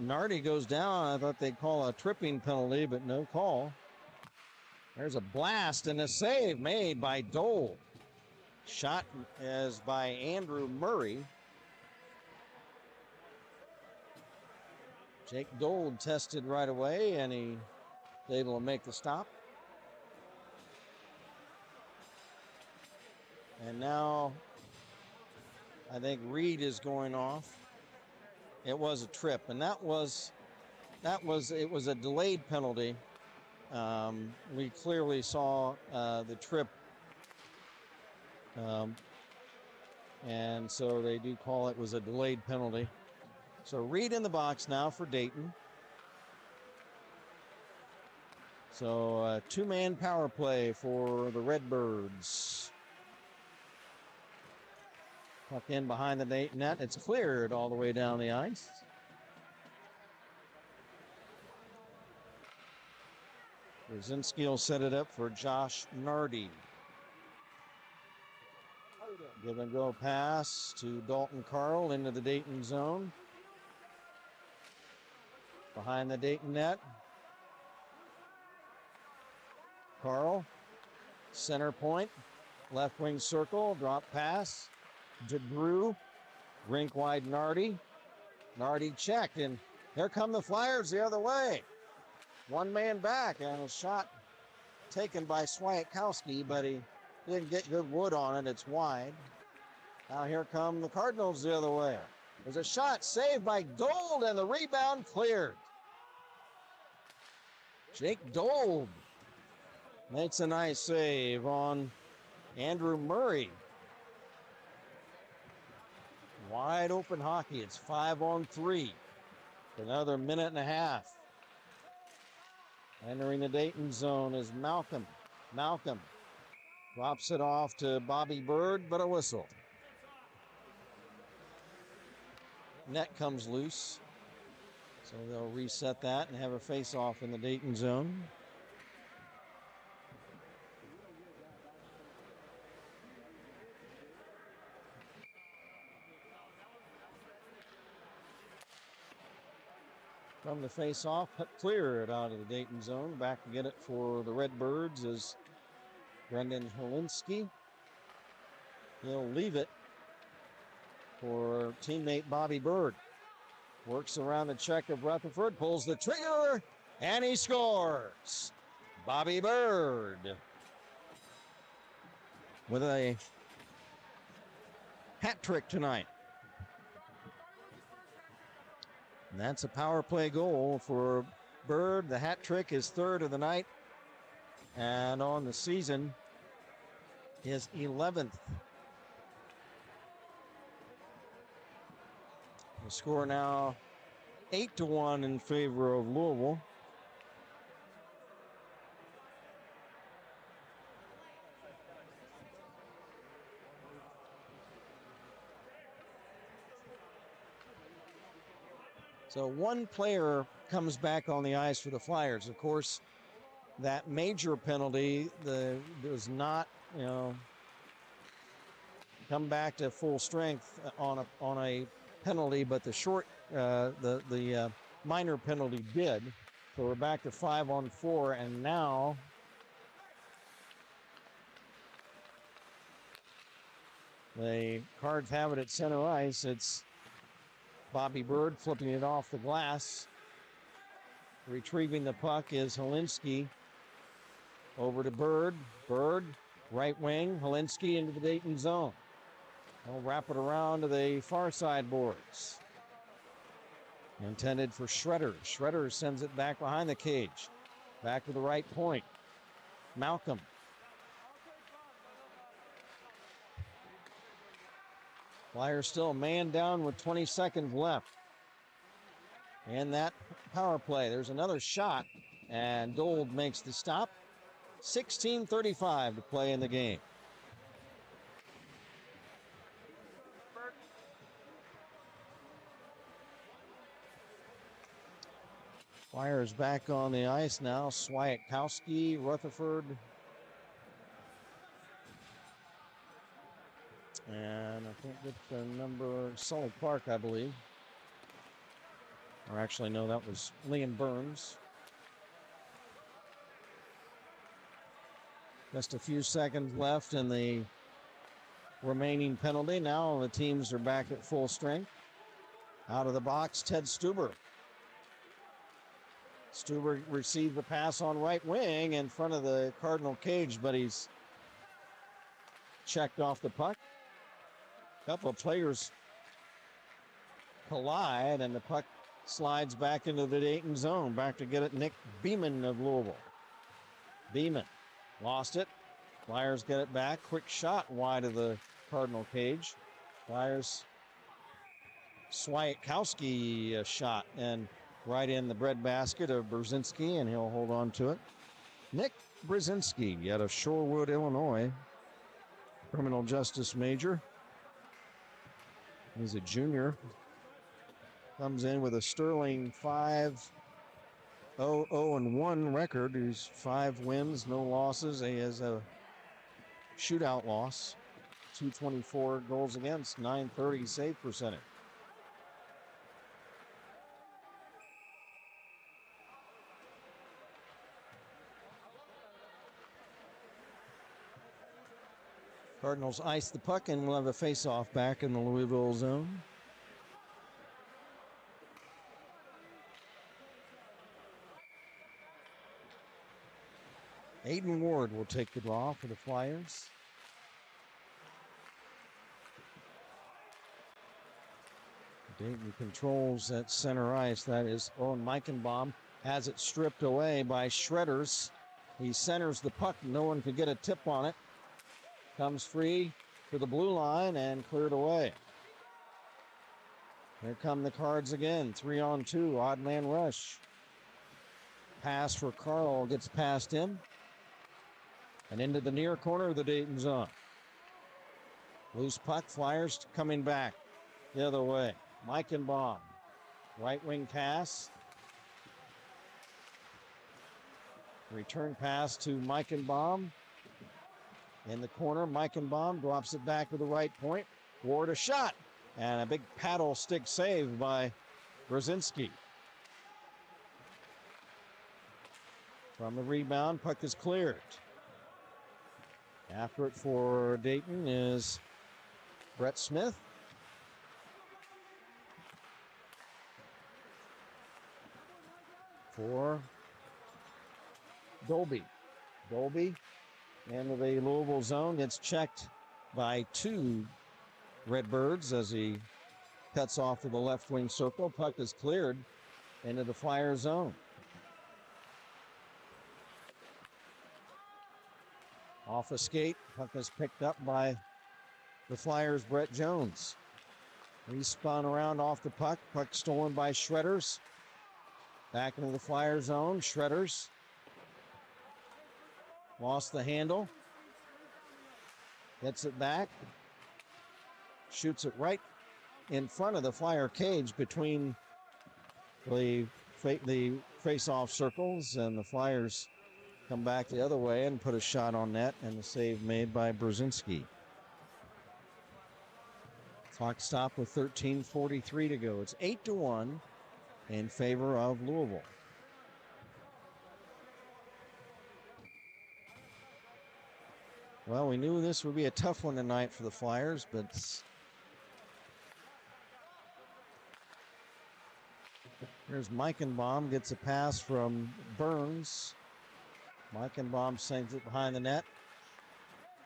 [SPEAKER 1] Nardi goes down. I thought they'd call a tripping penalty, but no call. There's a blast and a save made by Dole. Shot as by Andrew Murray. Jake Dold tested right away, and he was able to make the stop. And now I think Reed is going off. It was a trip, and that was it was a delayed penalty. We clearly saw the trip, and so they do call it was a delayed penalty. So Reed in the box now for Dayton. So two-man power play for the Redbirds. Puck in behind the Dayton net. It's cleared all the way down the ice. Brzezinski will set it up for Josh Nardi. Give and go pass to Dalton Carl into the Dayton zone. Behind the Dayton net. Carl, center point, left wing circle, drop pass. DeGrew, rink wide Nardi. Nardi checked, and here come the Flyers the other way. One man back, and a shot taken by Swiatkowski, but he didn't get good wood on it. It's wide. Now here come the Cardinals the other way. There's a shot saved by Dold, and the rebound cleared. Jake Dold makes a nice save on Andrew Murray. Wide open hockey. It's 5-on-3. Another minute and a half. Entering the Dayton zone is Malcolm. Malcolm drops it off to Bobby Bird, but a whistle. Net comes loose. So they'll reset that and have a face-off in the Dayton zone. From the face-off, cleared out of the Dayton zone. Back to get it for the Redbirds is Brendan Helinski. He'll leave it for teammate Bobby Bird. Works around the check of Rutherford, pulls the trigger, and he scores. Bobby Bird with a hat trick tonight. And that's a power play goal for Bird. The hat trick is third of the night. And on the season, his 11th. The score now 8-1 in favor of Louisville. So one player comes back on the ice for the Flyers. Of course, that major penalty does not, come back to full strength on a penalty, but the short, the minor penalty did. So we're back to 5-on-4, and now the Cards have it at center ice. It's Bobby Bird flipping it off the glass. Retrieving the puck is Helinski. Over to Bird. Bird, right wing. Helinski into the Dayton zone. They'll wrap it around to the far side boards. Intended for Schroeder. Schroeder sends it back behind the cage. Back to the right point. Malcolm. Flyers still a man down with 20 seconds left. And that power play. There's another shot, and Dold makes the stop. 16:35 to play in the game. Flyers back on the ice now. Swiatkowski, Rutherford. And I think it's the number Sully Clark, I believe. Or actually, no, that was Liam Burns. Just a few seconds left in the remaining penalty. Now the teams are back at full strength. Out of the box, Ted Stuber. Stuber received the pass on right wing in front of the Cardinal cage, but he's checked off the puck. A couple of players collide, and the puck Slides back into the Dayton zone. Back to get it, Nick Beeman of Louisville. Beeman lost it. Flyers get it back. Quick shot wide of the Cardinal cage. Flyers Swiatkowski shot and right in the breadbasket of Brzezinski, and he'll hold on to it. Nick Brzezinski out of Shorewood, Illinois, criminal justice major. He's a junior. Comes in with a sterling 5-0-1 record. He's 5 wins, no losses. He has a shootout loss. 224 goals against, 930 save percentage. Cardinals ice the puck and we'll have a face-off back in the Louisville zone. Aiden Ward will take the draw for the Flyers. Dayton controls that center ice. That is Owen Meichenbaum. Has it stripped away by Shredders. He centers the puck. No one could get a tip on it. Comes free to the blue line and cleared away. Here come the Cards again. 3-on-2. Odd man rush. Pass for Carl gets past him. And into the near corner of the Dayton zone. Loose puck. Flyers coming back the other way. Meichenbaum. Right wing pass. Return pass to Meichenbaum. In the corner, Meichenbaum drops it back to the right point. Ward a shot. And a big paddle stick save by Brzezinski. From the rebound, puck is cleared. After it for Dayton is Brett Smith. For Dolby. Dolby into the Louisville zone, gets checked by 2 Redbirds as he cuts off to the left wing circle. Puck is cleared into the Flyer zone. Off a skate, puck is picked up by the Flyers' Brett Jones. He spun around off the puck. Puck stolen by Shredders. Back into the Flyer zone. Shredders lost the handle. Gets it back. Shoots it right in front of the Flyer cage between the face-off circles, and the Flyers come back the other way and put a shot on net, and the save made by Brzezinski. Clock stopped with 13:43 to go. It's 8-1 in favor of Louisville. Well, we knew this would be a tough one tonight for the Flyers, but here's Meichenbaum, gets a pass from Burns. Meichenbaum sends it behind the net.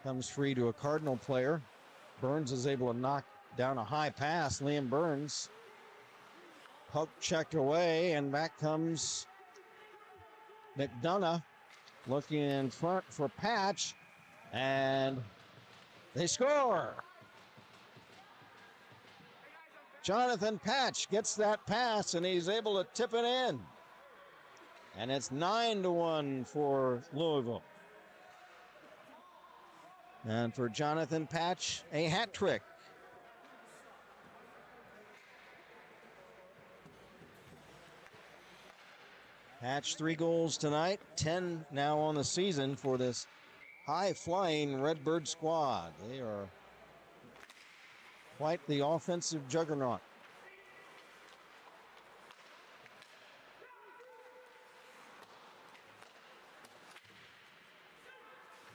[SPEAKER 1] Comes free to a Cardinal player. Burns is able to knock down a high pass. Liam Burns. Puck checked away, and back comes McDonough looking in front for Patch, and they score. Jonathan Patch gets that pass, and he's able to tip it in. And it's 9-1 for Louisville. And for Jonathan Patch, a hat trick. Patch 3 goals tonight, 10 now on the season for this high-flying Redbird squad. They are quite the offensive juggernaut.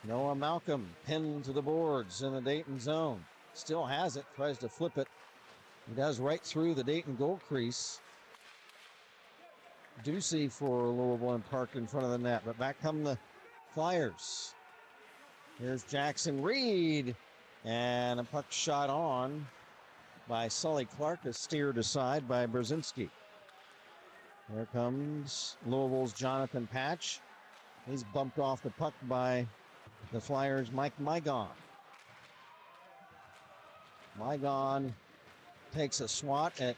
[SPEAKER 1] Noah Malcolm pinned to the boards in the Dayton zone. Still has it, tries to flip it. He does right through the Dayton goal crease. Ducey for Louisville and parked in front of the net, but back come the Flyers. Here's Jackson Reed, and a puck shot on by Sully Clark is steered aside by Brzezinski. Here comes Louisville's Jonathan Patch. He's bumped off the puck by the Flyers' Mike Mygon. Mygon takes a swat at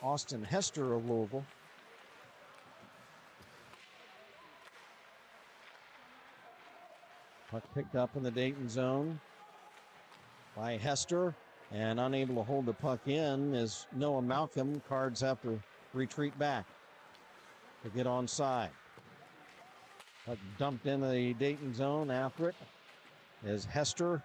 [SPEAKER 1] Austin Hester of Louisville. Puck picked up in the Dayton zone by Hester, and unable to hold the puck in is Noah Malcolm. Cards have to retreat back to get onside. Puck dumped in the Dayton zone after it is Hester.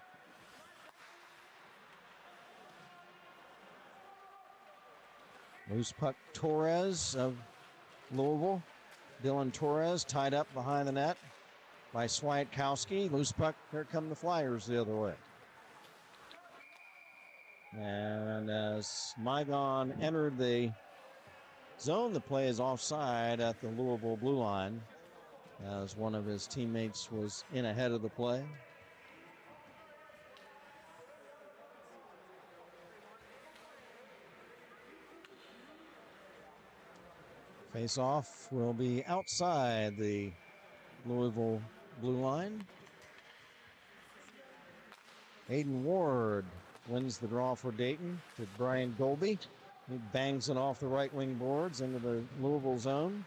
[SPEAKER 1] Loose puck, Torres of Louisville. Dylan Torres tied up behind the net by Swiatkowski. Loose puck, here come the Flyers the other way. And as Mygon entered the zone, the play is offside at the Louisville blue line, as one of his teammates was in ahead of the play. Face-off will be outside the Louisville blue line. Aiden Ward wins the draw for Dayton to Brian Dolby. He bangs it off the right wing boards into the Louisville zone.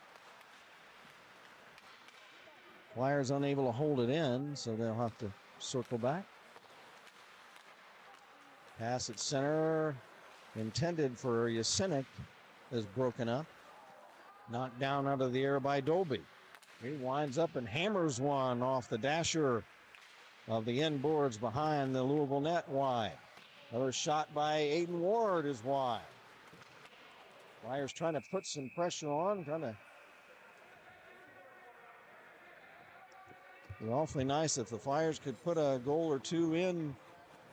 [SPEAKER 1] Flyers unable to hold it in, so they'll have to circle back. Pass at center, intended for Yasinic, is broken up. Knocked down out of the air by Dolby. He winds up and hammers one off the dasher of the end boards behind the Louisville net wide. Another shot by Aiden Ward is wide. Flyers trying to put some pressure on, trying to. It'd be awfully nice if the Flyers could put a goal or two in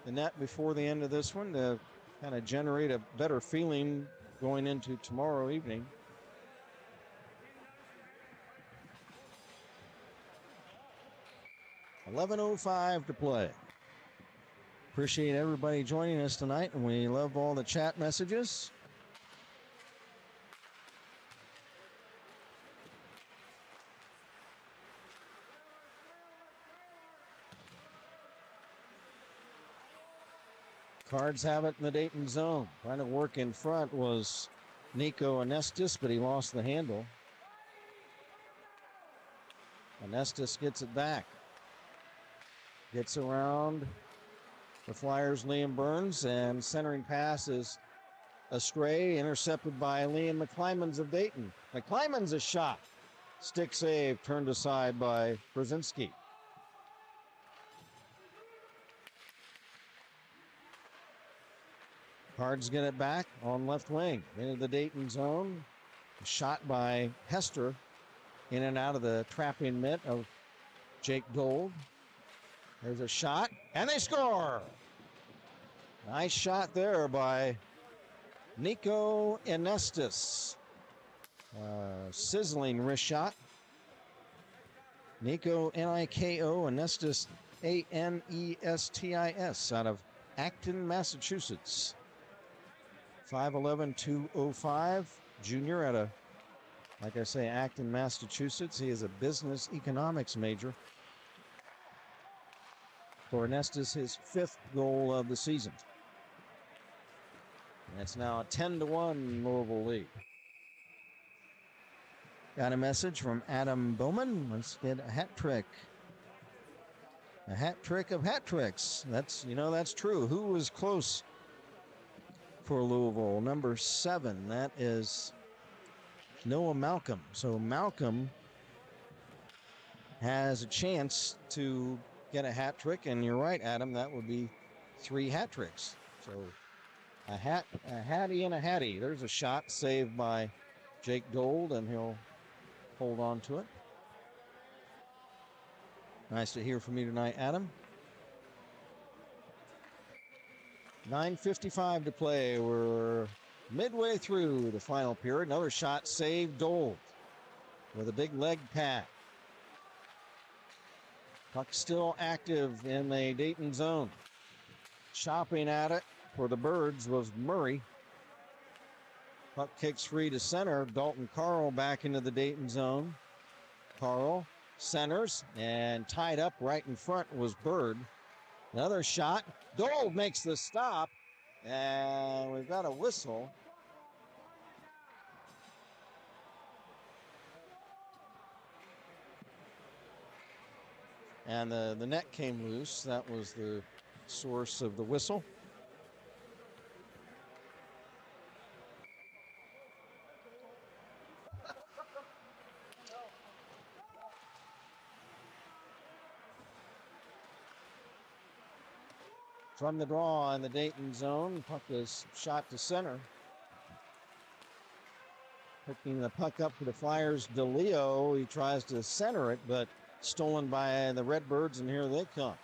[SPEAKER 1] the net before the end of this one to kind of generate a better feeling going into tomorrow evening. .11:05 to play. Appreciate everybody joining us tonight, and we love all the chat messages. Cards have it in the Dayton zone. Trying to work in front was Nico Anestis, but he lost the handle. Anestis gets it back. Gets around the Flyers' Liam Burns, and centering pass is astray, intercepted by Liam McClymans of Dayton. McClymans a shot. Stick save, turned aside by Brzezinski. Cards get it back on left wing into the Dayton zone. A shot by Hester in and out of the trapping mitt of Jake Gold. There's a shot, and they score! Nice shot there by Nico Anestis. Sizzling wrist shot. Nico, Niko, Anestis, Anestis, out of Acton, Massachusetts. 5'11", 205, junior at a, like I say, Acton, Massachusetts. He is a business economics major. For Anestis, his 5th goal of the season. And it's now a 10-1 Louisville lead. Got a message from Adam Bowman. Let's get a hat trick. A hat trick of hat tricks. That's true. Who was close for Louisville? Number 7. That is Noah Malcolm. So Malcolm has a chance to get a hat trick, and you're right, Adam, that would be 3 hat tricks. So a hattie and a hattie. There's a shot saved by Jake Gold, and he'll hold on to it. Nice to hear from you tonight, Adam. 9:55 to play. We're midway through the final period. Another shot saved, Gold with a big leg pad. Puck still active in the Dayton zone. Chopping at it for the Birds was Murray. Puck kicks free to center. Dalton Carl back into the Dayton zone. Carl centers, and tied up right in front was Bird. Another shot. Dole makes the stop, and we've got a whistle. And the net came loose. That was the source of the whistle. From the draw in the Dayton zone, puck is shot to center. Picking the puck up for the Flyers, DeLeo. He tries to center it, but stolen by the Redbirds, and here they come.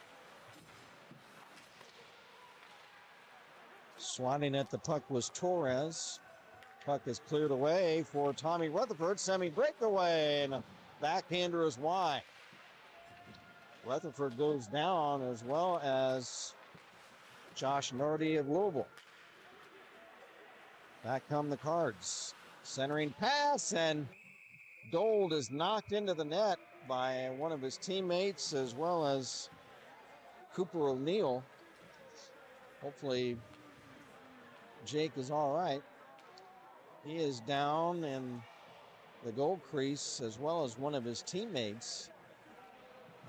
[SPEAKER 1] Swatting at the puck was Torres. Puck is cleared away for Tommy Rutherford. Semi-breakaway, and a backhander is wide. Rutherford goes down, as well as Josh Nardi of Louisville. Back come the Cards. Centering pass, and Dold is knocked into the net by one of his teammates, as well as Cooper O'Neill. Hopefully Jake is all right. He is down in the goal crease, as well as one of his teammates.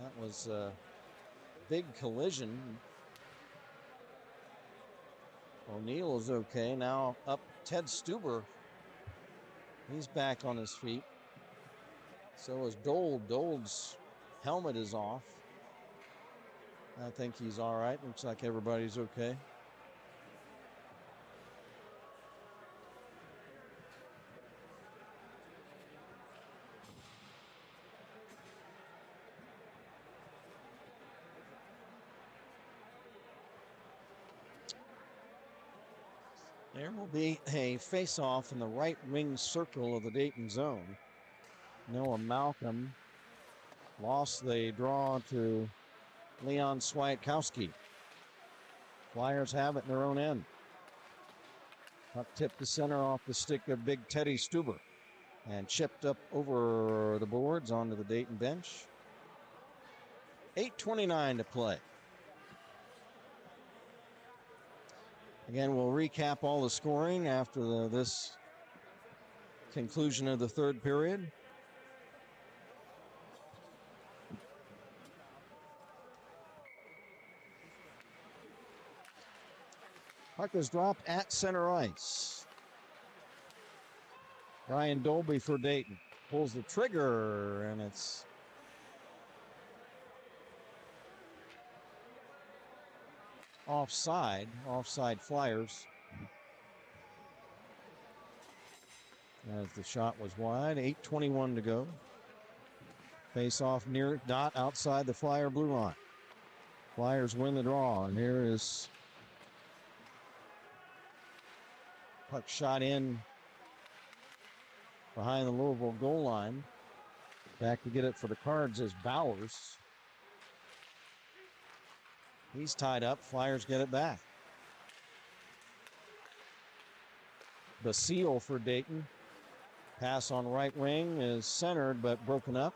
[SPEAKER 1] That was a big collision. O'Neill is okay. Now up Ted Stuber. He's back on his feet. So is Dold. Dold's helmet is off. I think he's all right. Looks like everybody's okay. There will be a face-off in the right wing circle of the Dayton zone. Noah Malcolm lost the draw to Leon Swiatkowski. Flyers have it in their own end. Puck tipped to center off the stick of big Teddy Stuber and chipped up over the boards onto the Dayton bench. 8:29 to play. Again, we'll recap all the scoring after this conclusion of the third period. Puck is dropped at center ice. Ryan Dolby for Dayton pulls the trigger, and it's offside Flyers. As the shot was wide, 8:21 to go. Face off near dot outside the Flyer blue line. Flyers win the draw, and here is puck shot in behind the Louisville goal line. Back to get it for the Cards is Bowers. He's tied up. Flyers get it back. Basile for Dayton. Pass on right wing is centered but broken up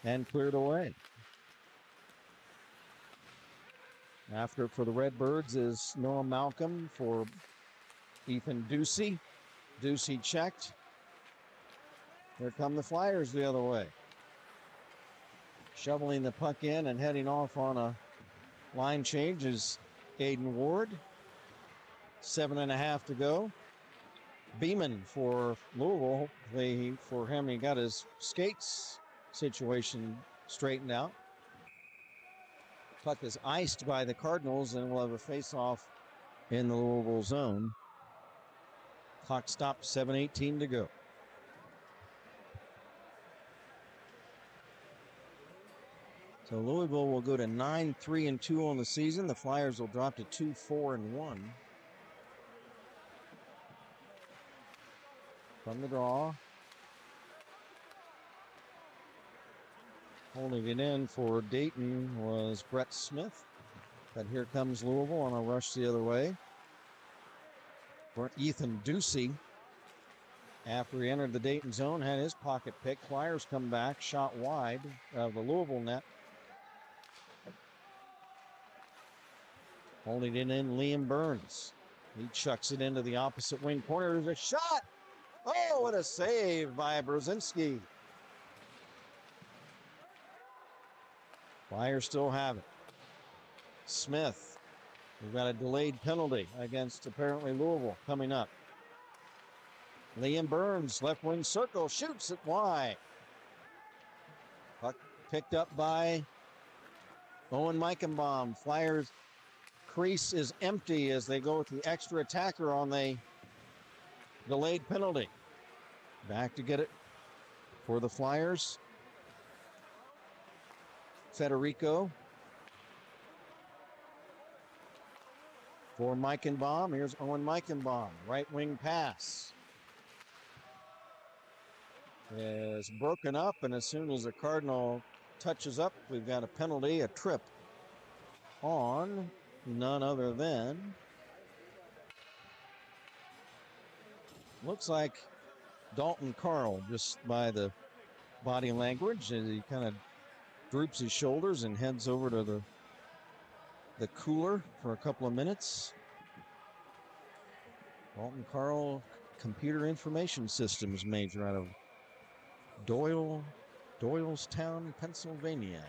[SPEAKER 1] and cleared away. After for the Redbirds is Noah Malcolm for Ethan Ducey. Ducey checked. Here come the Flyers the other way. Shoveling the puck in and heading off on a line change is Aiden Ward. 7.5 to go. Beeman for Louisville. For him, he got his skates situation straightened out. Puck is iced by the Cardinals, and we'll have a face-off in the Louisville zone. Clock stopped, 7:18 to go. So Louisville will go to 9-3-2 on the season. The Flyers will drop to 2-4-1. From the draw. Holding it in for Dayton was Brett Smith. But here comes Louisville on a rush the other way. For Ethan Ducey. After he entered the Dayton zone, had his pocket picked. Flyers come back, shot wide of the Louisville net. Holding it in, Liam Burns. He chucks it into the opposite wing corner. There's a shot. Oh, what a save by Brzezinski. Flyers still have it. Smith. We've got a delayed penalty against apparently Louisville coming up. Liam Burns, left wing circle, shoots it wide. Puck picked up by Owen Meichenbaum. Flyers crease is empty as they go with the extra attacker on the delayed penalty. Back to get it for the Flyers. Federico for Meichenbaum. Here's Owen Meichenbaum. Right wing pass is broken up, and as soon as the Cardinal touches up, we've got a penalty, a trip on none other than, looks like Dalton Carl, just by the body language, as he kind of droops his shoulders and heads over to the cooler for a couple of minutes. Dalton Carl, Computer Information Systems major out of Doylestown, Pennsylvania.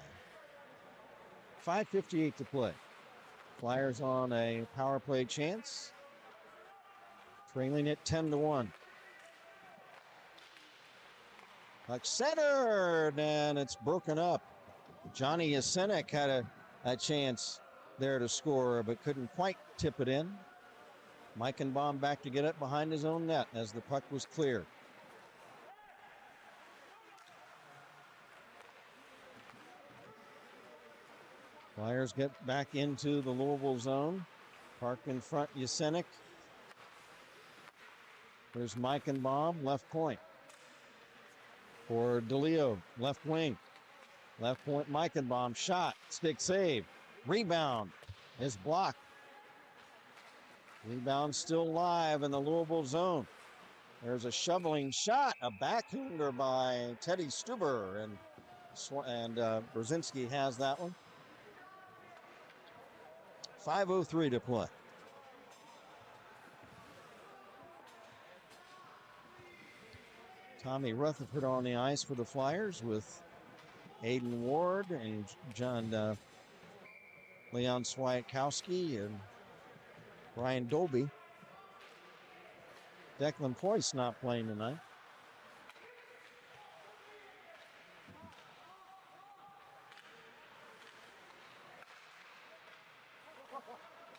[SPEAKER 1] 5:58 to play. Flyers on a power play chance, trailing it 10-1. Puck centered, and it's broken up. Johnny Yasenik had a chance there to score, but couldn't quite tip it in. Meichenbaum back to get it behind his own net as the puck was cleared. Flyers get back into the Louisville zone. Park in front, Yasenik. There's Meichenbaum, left point. For DeLeo, left wing. Left point, Meichenbaum, shot, stick save. Rebound is blocked. Rebound still live in the Louisville zone. There's a shoveling shot, a backhander by Teddy Stuber, and Brzezinski has that one. 5:03 to play. Tommy Rutherford on the ice for the Flyers with Aiden Ward and Leon Swiatkowski and Ryan Dolby. Declan Poyce not playing tonight.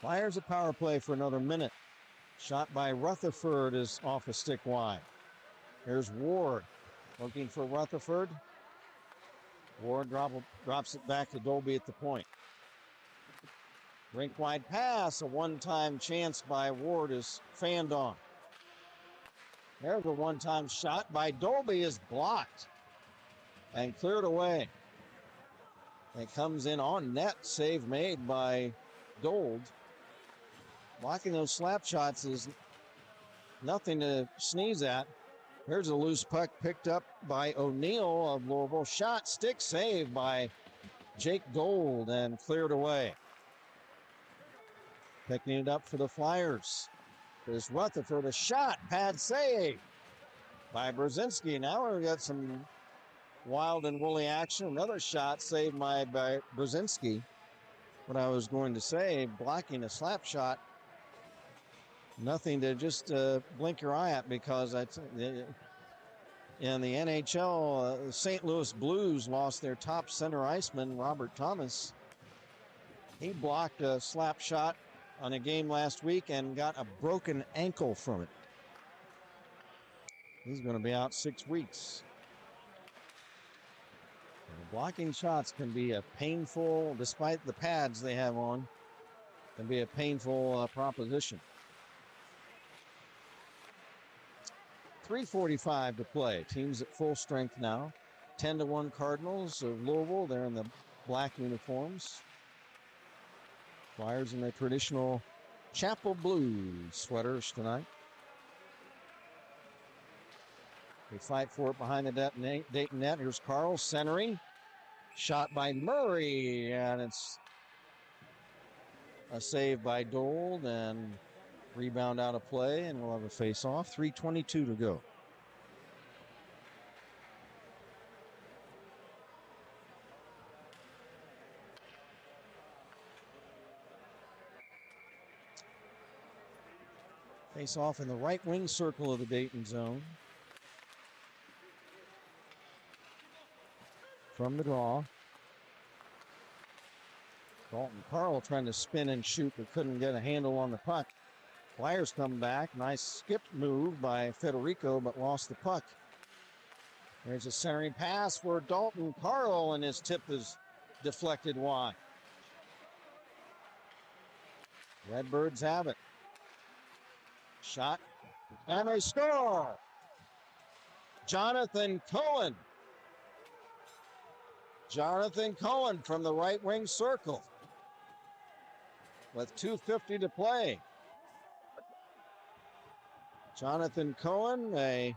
[SPEAKER 1] Flyers a power play for another minute. Shot by Rutherford is off a stick wide. Here's Ward looking for Rutherford. Ward drops it back to Dolby at the point. Rink wide pass, a one-time chance by Ward is fanned on. There's a one-time shot by Dolby is blocked and cleared away. It comes in on net, save made by Dold. Blocking those slap shots is nothing to sneeze at. Here's a loose puck picked up by O'Neill of Louisville. Shot, stick save by Jake Dold and cleared away. Picking it up for the Flyers. There's Rutherford, a shot, pad save by Brzezinski. Now we've got some wild and woolly action. Another shot saved by Brzezinski. What I was going to say, blocking a slap shot, nothing to just blink your eye at, because in the NHL, St. Louis Blues lost their top center iceman, Robert Thomas. He blocked a slap shot on a game last week and got a broken ankle from it. He's going to be out 6 weeks. Blocking shots can be a painful, despite the pads they have on, can be a painful proposition. 3:45 to play. Teams at full strength now. 10-1 Cardinals of Louisville. They're in the black uniforms. Flyers in their traditional chapel blue sweaters tonight. They fight for it behind the Dayton net. Here's Carl centering. Shot by Murray, and it's a save by Dole, and rebound out of play, and we'll have a face-off. 3:22 to go. Face-off in the right wing circle of the Dayton zone. From the draw. Dalton Carl trying to spin and shoot, but couldn't get a handle on the puck. Flyers come back. Nice skip move by Federico, but lost the puck. There's a centering pass for Dalton Carl, and his tip is deflected wide. Redbirds have it. Shot, and they score! Jonathan Cohen. Jonathan Cohen from the right wing circle with 2:50 to play. Jonathan Cohen, a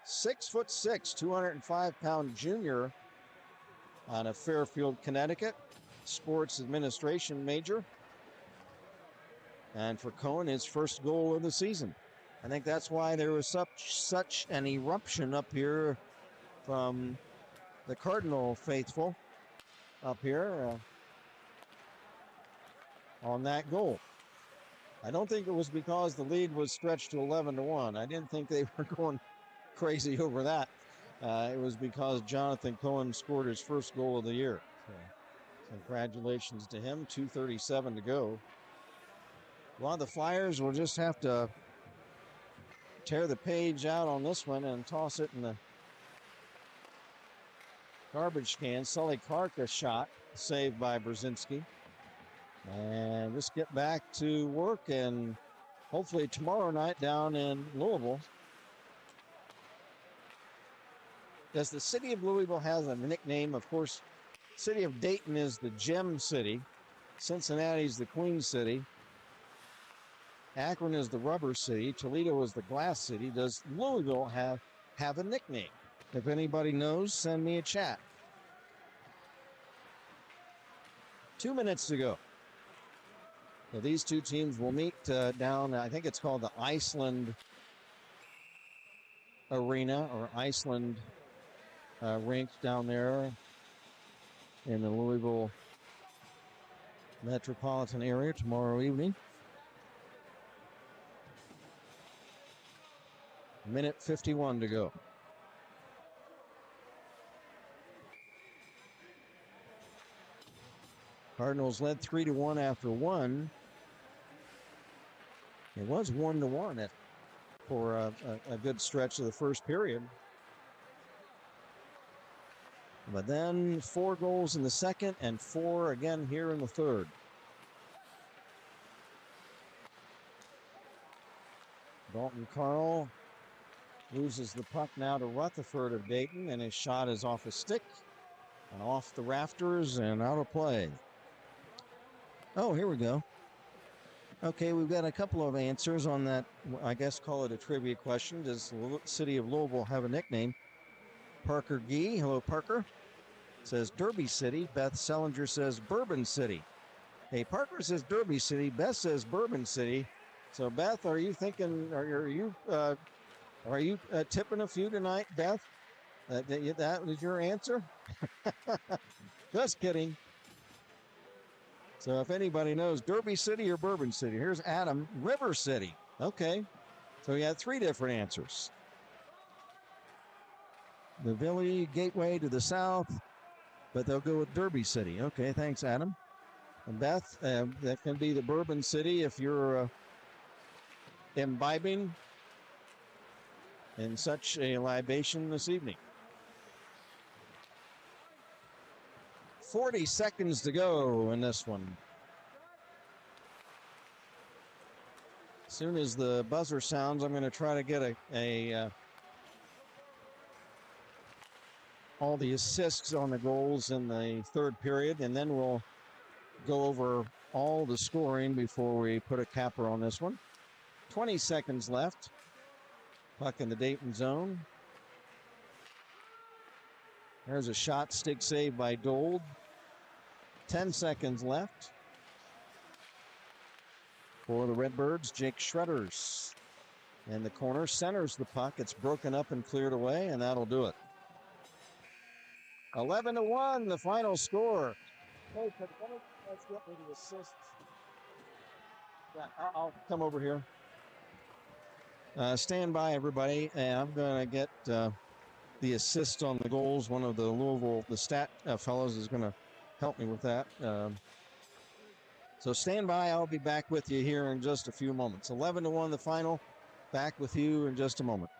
[SPEAKER 1] 6'6", 205-pound junior out of Fairfield, Connecticut, sports administration major. And for Cohen, his first goal of the season. I think that's why there was such an eruption up here from the Cardinal faithful up here on that goal. I don't think it was because the lead was stretched to 11-1. I didn't think they were going crazy over that. It was because Jonathan Cohen scored his first goal of the year. So, congratulations to him. 2:37 to go. Well, the Flyers will just have to tear the page out on this one and toss it in the garbage can. Sully Clark a shot, saved by Brzezinski. And just get back to work, and hopefully tomorrow night down in Louisville. Does the city of Louisville has a nickname? Of course, city of Dayton is the Gem City. Cincinnati's the Queen City. Akron is the Rubber City. Toledo is the Glass City. Does Louisville have a nickname? If anybody knows, send me a chat. 2 minutes to go. So these two teams will meet down, I think it's called the Iceland Arena or Iceland rink down there in the Louisville metropolitan area tomorrow evening. Minute 51 to go. Cardinals led 3-1 after one. It was 1-1 for a good stretch of the first period. But then 4 goals in the second and 4 again here in the third. Dalton Carl loses the puck now to Rutherford of Dayton, and his shot is off a stick and off the rafters and out of play. Oh, here we go. Okay, we've got a couple of answers on that. I guess call it a trivia question. Does the city of Louisville have a nickname? Parker Gee, hello Parker, says Derby City. Beth Sellinger says Bourbon City. Hey, Parker says Derby City. Beth says Bourbon City. So Beth, are you thinking? Are you tipping a few tonight, Beth? That was your answer? Just kidding. So if anybody knows Derby City or Bourbon City, here's Adam, River City. Okay, so we had 3 different answers. The Valley Gateway to the south, but they'll go with Derby City. Okay, thanks, Adam. And Beth, that can be the Bourbon City if you're imbibing in such a libation this evening. 40 seconds to go in this one. As soon as the buzzer sounds, I'm going to try to get all the assists on the goals in the third period, and then we'll go over all the scoring before we put a capper on this one. 20 seconds left. Puck in the Dayton zone. There's a shot stick save by Dold. 10 seconds left for the Redbirds. Jake Shredders in the corner centers the puck. It's broken up and cleared away, and that'll do it. 11-1, the final score. Hey, could one of you guys get me the assists? Yeah, I'll come over here. Stand by, everybody, and I'm going to get the assist on the goals. One of the Louisville, the stat fellows is going to help me with that. So stand by. I'll be back with you here in just a few moments. 11-1, the final. Back with you in just a moment.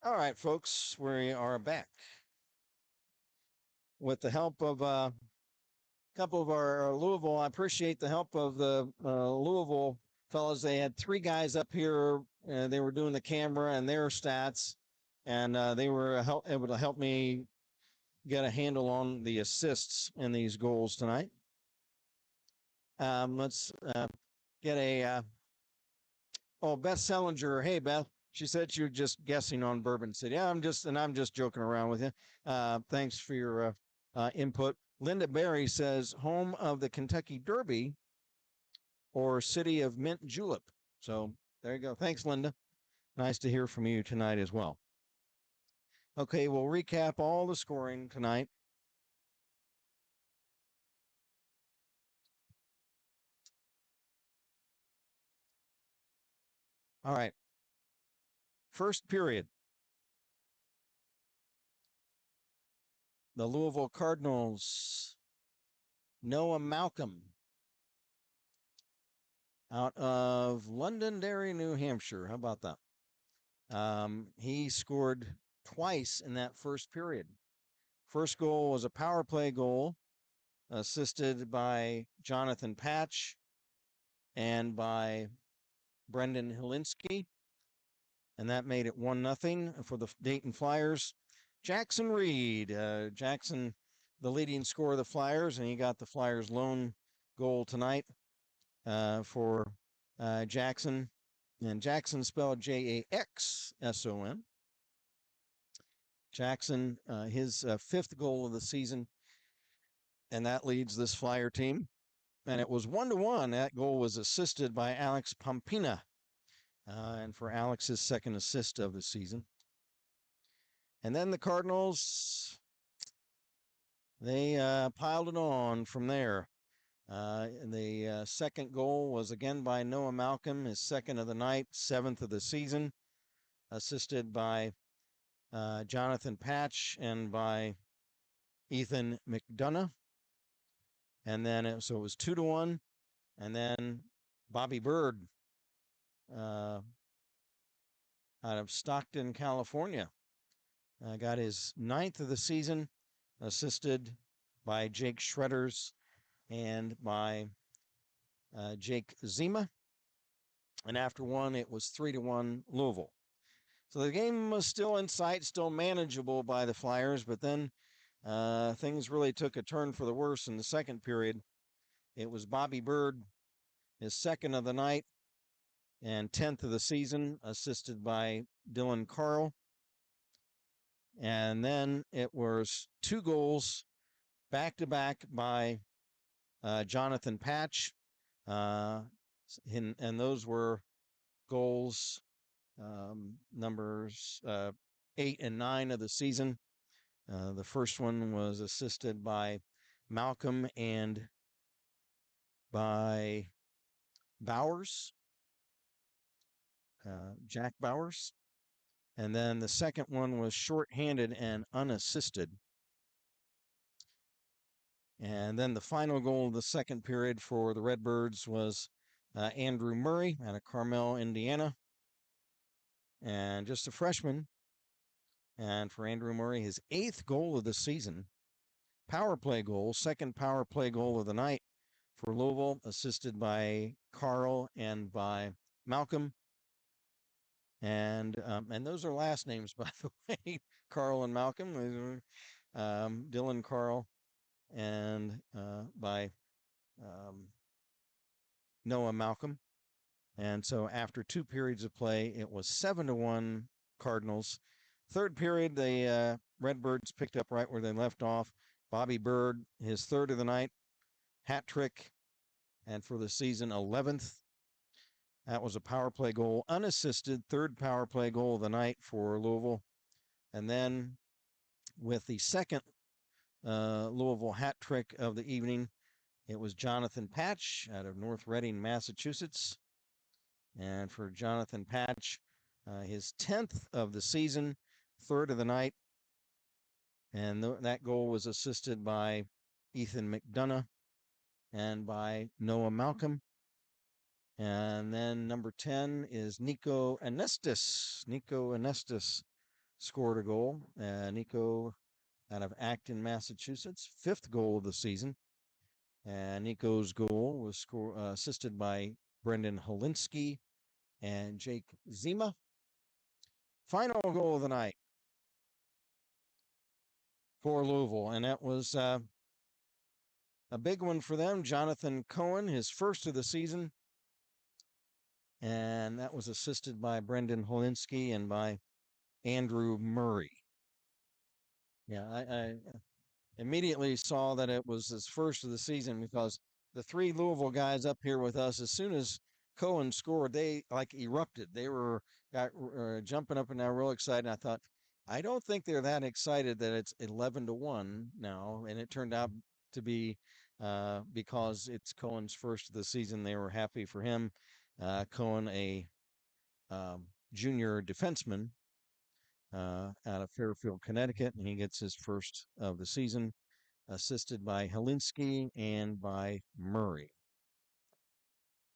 [SPEAKER 1] All right, folks, we are back with the help of a couple of our Louisville. I appreciate the help of the Louisville fellas. They had three guys up here. They were doing the camera and their stats, and they were able to help me get a handle on the assists in these goals tonight. Let's get a Beth Sellinger. Hey, Beth. She said you're just guessing on Bourbon City. I'm just joking around with you. Thanks for your input. Linda Berry says home of the Kentucky Derby or city of mint julep. So there you go. Thanks, Linda. Nice to hear from you tonight as well. Okay, we'll recap all the scoring tonight. All right. First period. The Louisville Cardinals, Noah Malcolm, out of Londonderry, New Hampshire. How about that? He scored twice in that first period. First goal was a power play goal, assisted by Jonathan Patch and by Brendan Helinski, and that made it 1-0 for the Dayton Flyers. Jackson Reed, Jackson, the leading scorer of the Flyers, and he got the Flyers' lone goal tonight for Jackson. And Jackson spelled Jackson. Jackson, his fifth goal of the season, and that leads this Flyer team. And it was 1-1. That goal was assisted by Alex Pompina, and for Alex's second assist of the season. And then the Cardinals, they piled it on from there. The second goal was again by Noah Malcolm, his second of the night, seventh of the season, assisted by Jonathan Patch and by Ethan McDonough. And then it was 2-1. And then Bobby Bird out of Stockton, California, got his ninth of the season, assisted by Jake Shredders and by Jake Zima. And after one, it was 3-1 Louisville. So the game was still in sight, still manageable by the Flyers, but then things really took a turn for the worse in the second period. It was Bobby Bird, his second of the night and 10th of the season, assisted by Dylan Carl. And then it was two goals back-to-back by Jonathan Patch. And those were goals numbers 8 and 9 of the season. The first one was assisted by Malcolm and by Bowers, Jack Bowers. And then the second one was shorthanded and unassisted. And then the final goal of the second period for the Redbirds was Andrew Murray out of Carmel, Indiana. And just a freshman. And for Andrew Murray, his 8th goal of the season. Power play goal, second power play goal of the night for Louisville, assisted by Carl and by Malcolm. And those are last names, by the way, Carl and Malcolm. Dylan Carl and by Noah Malcolm. And so after 2 periods of play, it was 7-1 Cardinals. Third period, the Redbirds picked up right where they left off. Bobby Bird, his 3rd of the night, hat trick, and for the season, 11th. That was a power play goal, unassisted, 3rd power play goal of the night for Louisville. And then with the second Louisville hat trick of the evening, it was Jonathan Patch out of North Reading, Massachusetts. And for Jonathan Patch, his 10th of the season, 3rd of the night. And that goal was assisted by Ethan McDonough and by Noah Malcolm. And then number 10 is Nico Anestis. Nico Anestis scored a goal. Nico out of Acton, Massachusetts, 5th goal of the season. And Nico's goal was assisted by Brendan Holinsky and Jake Zima. Final goal of the night for Louisville, and that was a big one for them. Jonathan Cohen, his 1st of the season, and that was assisted by Brendan Holinsky and by Andrew Murray. Yeah, I immediately saw that it was his 1st of the season because the 3 Louisville guys up here with us, as soon as Cohen scored, they like erupted. They were jumping up and down, real excited. And I thought, I don't think they're that excited that it's 11-1 now. And it turned out to be because it's Cohen's 1st of the season. They were happy for him. Cohen, a junior defenseman out of Fairfield, Connecticut, and he gets his 1st of the season, assisted by Holinsky and by Murray.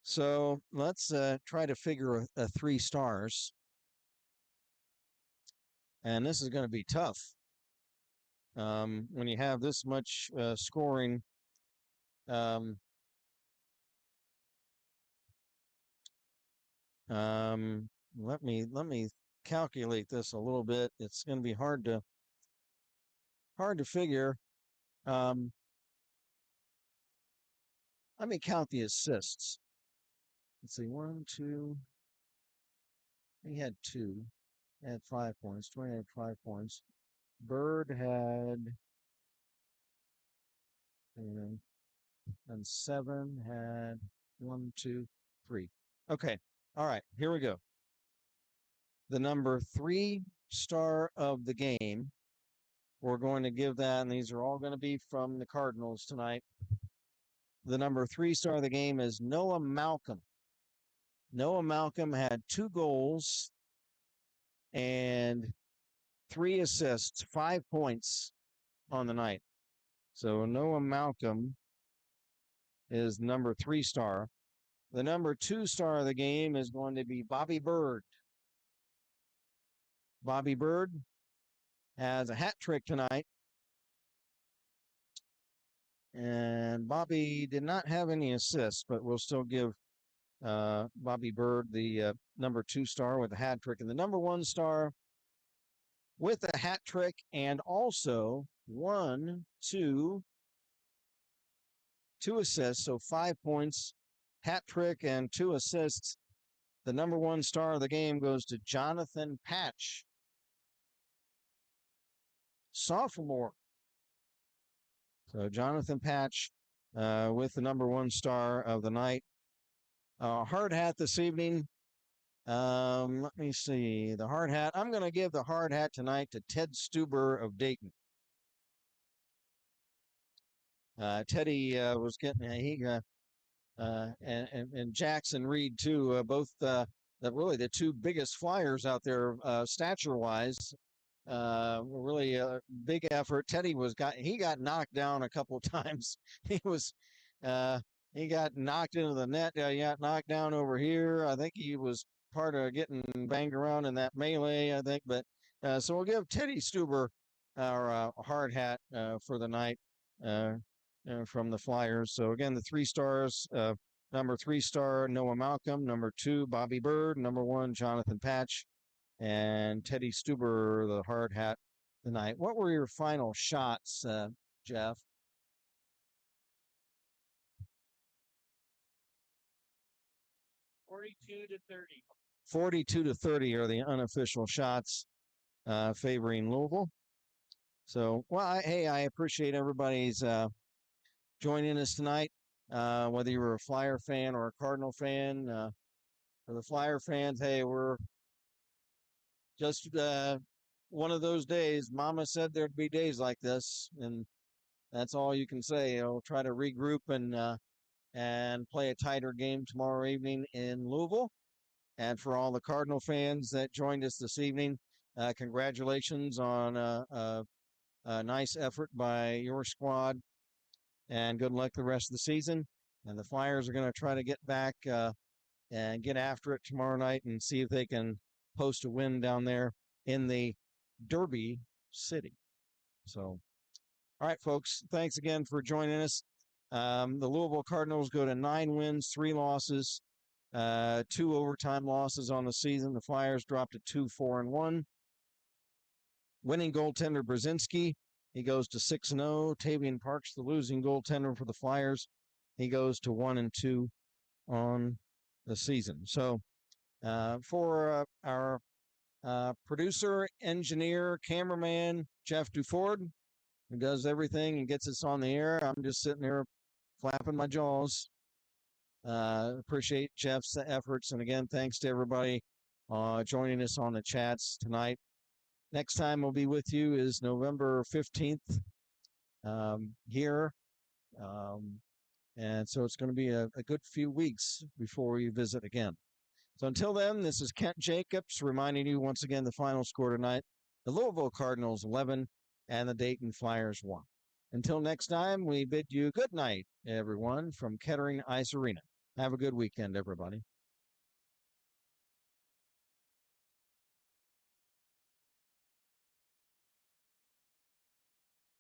[SPEAKER 1] So let's try to figure a 3 stars. And this is going to be tough when you have this much scoring. Let me calculate this a little bit. It's going to be hard to figure. Let me count the assists. Let's see, 1, 2. He had 2. He had 5 points. 20 had 5 points. Bird had and 7 had 1, 2, 3. Okay. All right. Here we go. The number 3 star of the game. We're going to give that, and these are all going to be from the Cardinals tonight. The number 3 star of the game is Noah Malcolm. Noah Malcolm had 2 goals and 3 assists, 5 points on the night. So Noah Malcolm is number 3 star. The number 2 star of the game is going to be Bobby Bird. Bobby Bird has a hat trick tonight. And Bobby did not have any assists, but we'll still give Bobby Bird the number 2 star with a hat trick. And the number 1 star with a hat trick and also 2 assists. So 5 points, hat trick, and 2 assists. The number 1 star of the game goes to Jonathan Patch, sophomore. So Jonathan Patch with the number 1 star of the night. Hard hat this evening. Let me see. The hard hat. I'm going to give the hard hat tonight to Ted Stuber of Dayton. Teddy was getting and Jackson Reed too. Both really the 2 biggest flyers out there stature-wise. Really a big effort. Teddy he got knocked down a couple of times. He got knocked into the net. He got knocked down over here. I think he was part of getting banged around in that melee, I think. But so we'll give Teddy Stuber our hard hat for the night from the Flyers. So again, the 3 stars, number 3 star, Noah Malcolm, number 2, Bobby Bird, number 1, Jonathan Patch, and Teddy Stuber, the hard hat tonight. What were your final shots, Jeff? 42 to 30 are the unofficial shots favoring Louisville. So, well, I appreciate everybody's joining us tonight. Whether you were a Flyer fan or a Cardinal fan, for the Flyer fans, hey, we're just one of those days. Mama said there'd be days like this, and that's all you can say. I'll try to regroup and play a tighter game tomorrow evening in Louisville. And for all the Cardinal fans that joined us this evening, congratulations on a nice effort by your squad, and good luck the rest of the season. And the Flyers are going to try to get back and get after it tomorrow night and see if they can post a win down there in the Derby City. So, all right, folks, thanks again for joining us. The Louisville Cardinals go to 9 wins, 3 losses, 2 overtime losses on the season. The Flyers dropped to 2-4-1. Winning goaltender Brzezinski, he goes to 6-0. Tavian Parks, the losing goaltender for the Flyers, he goes to 1-2 on the season. So for our producer, engineer, cameraman, Jeff Duford, who does everything and gets us on the air, I'm just sitting there flapping my jaws. Appreciate Jeff's efforts. And again, thanks to everybody joining us on the chats tonight. Next time we'll be with you is November 15th here. And so it's going to be a good few weeks before we visit again. So until then, this is Kent Jacobs reminding you once again the final score tonight. The Louisville Cardinals 11 and the Dayton Flyers 1. Until next time, we bid you good night, everyone, from Kettering Ice Arena. Have a good weekend, everybody.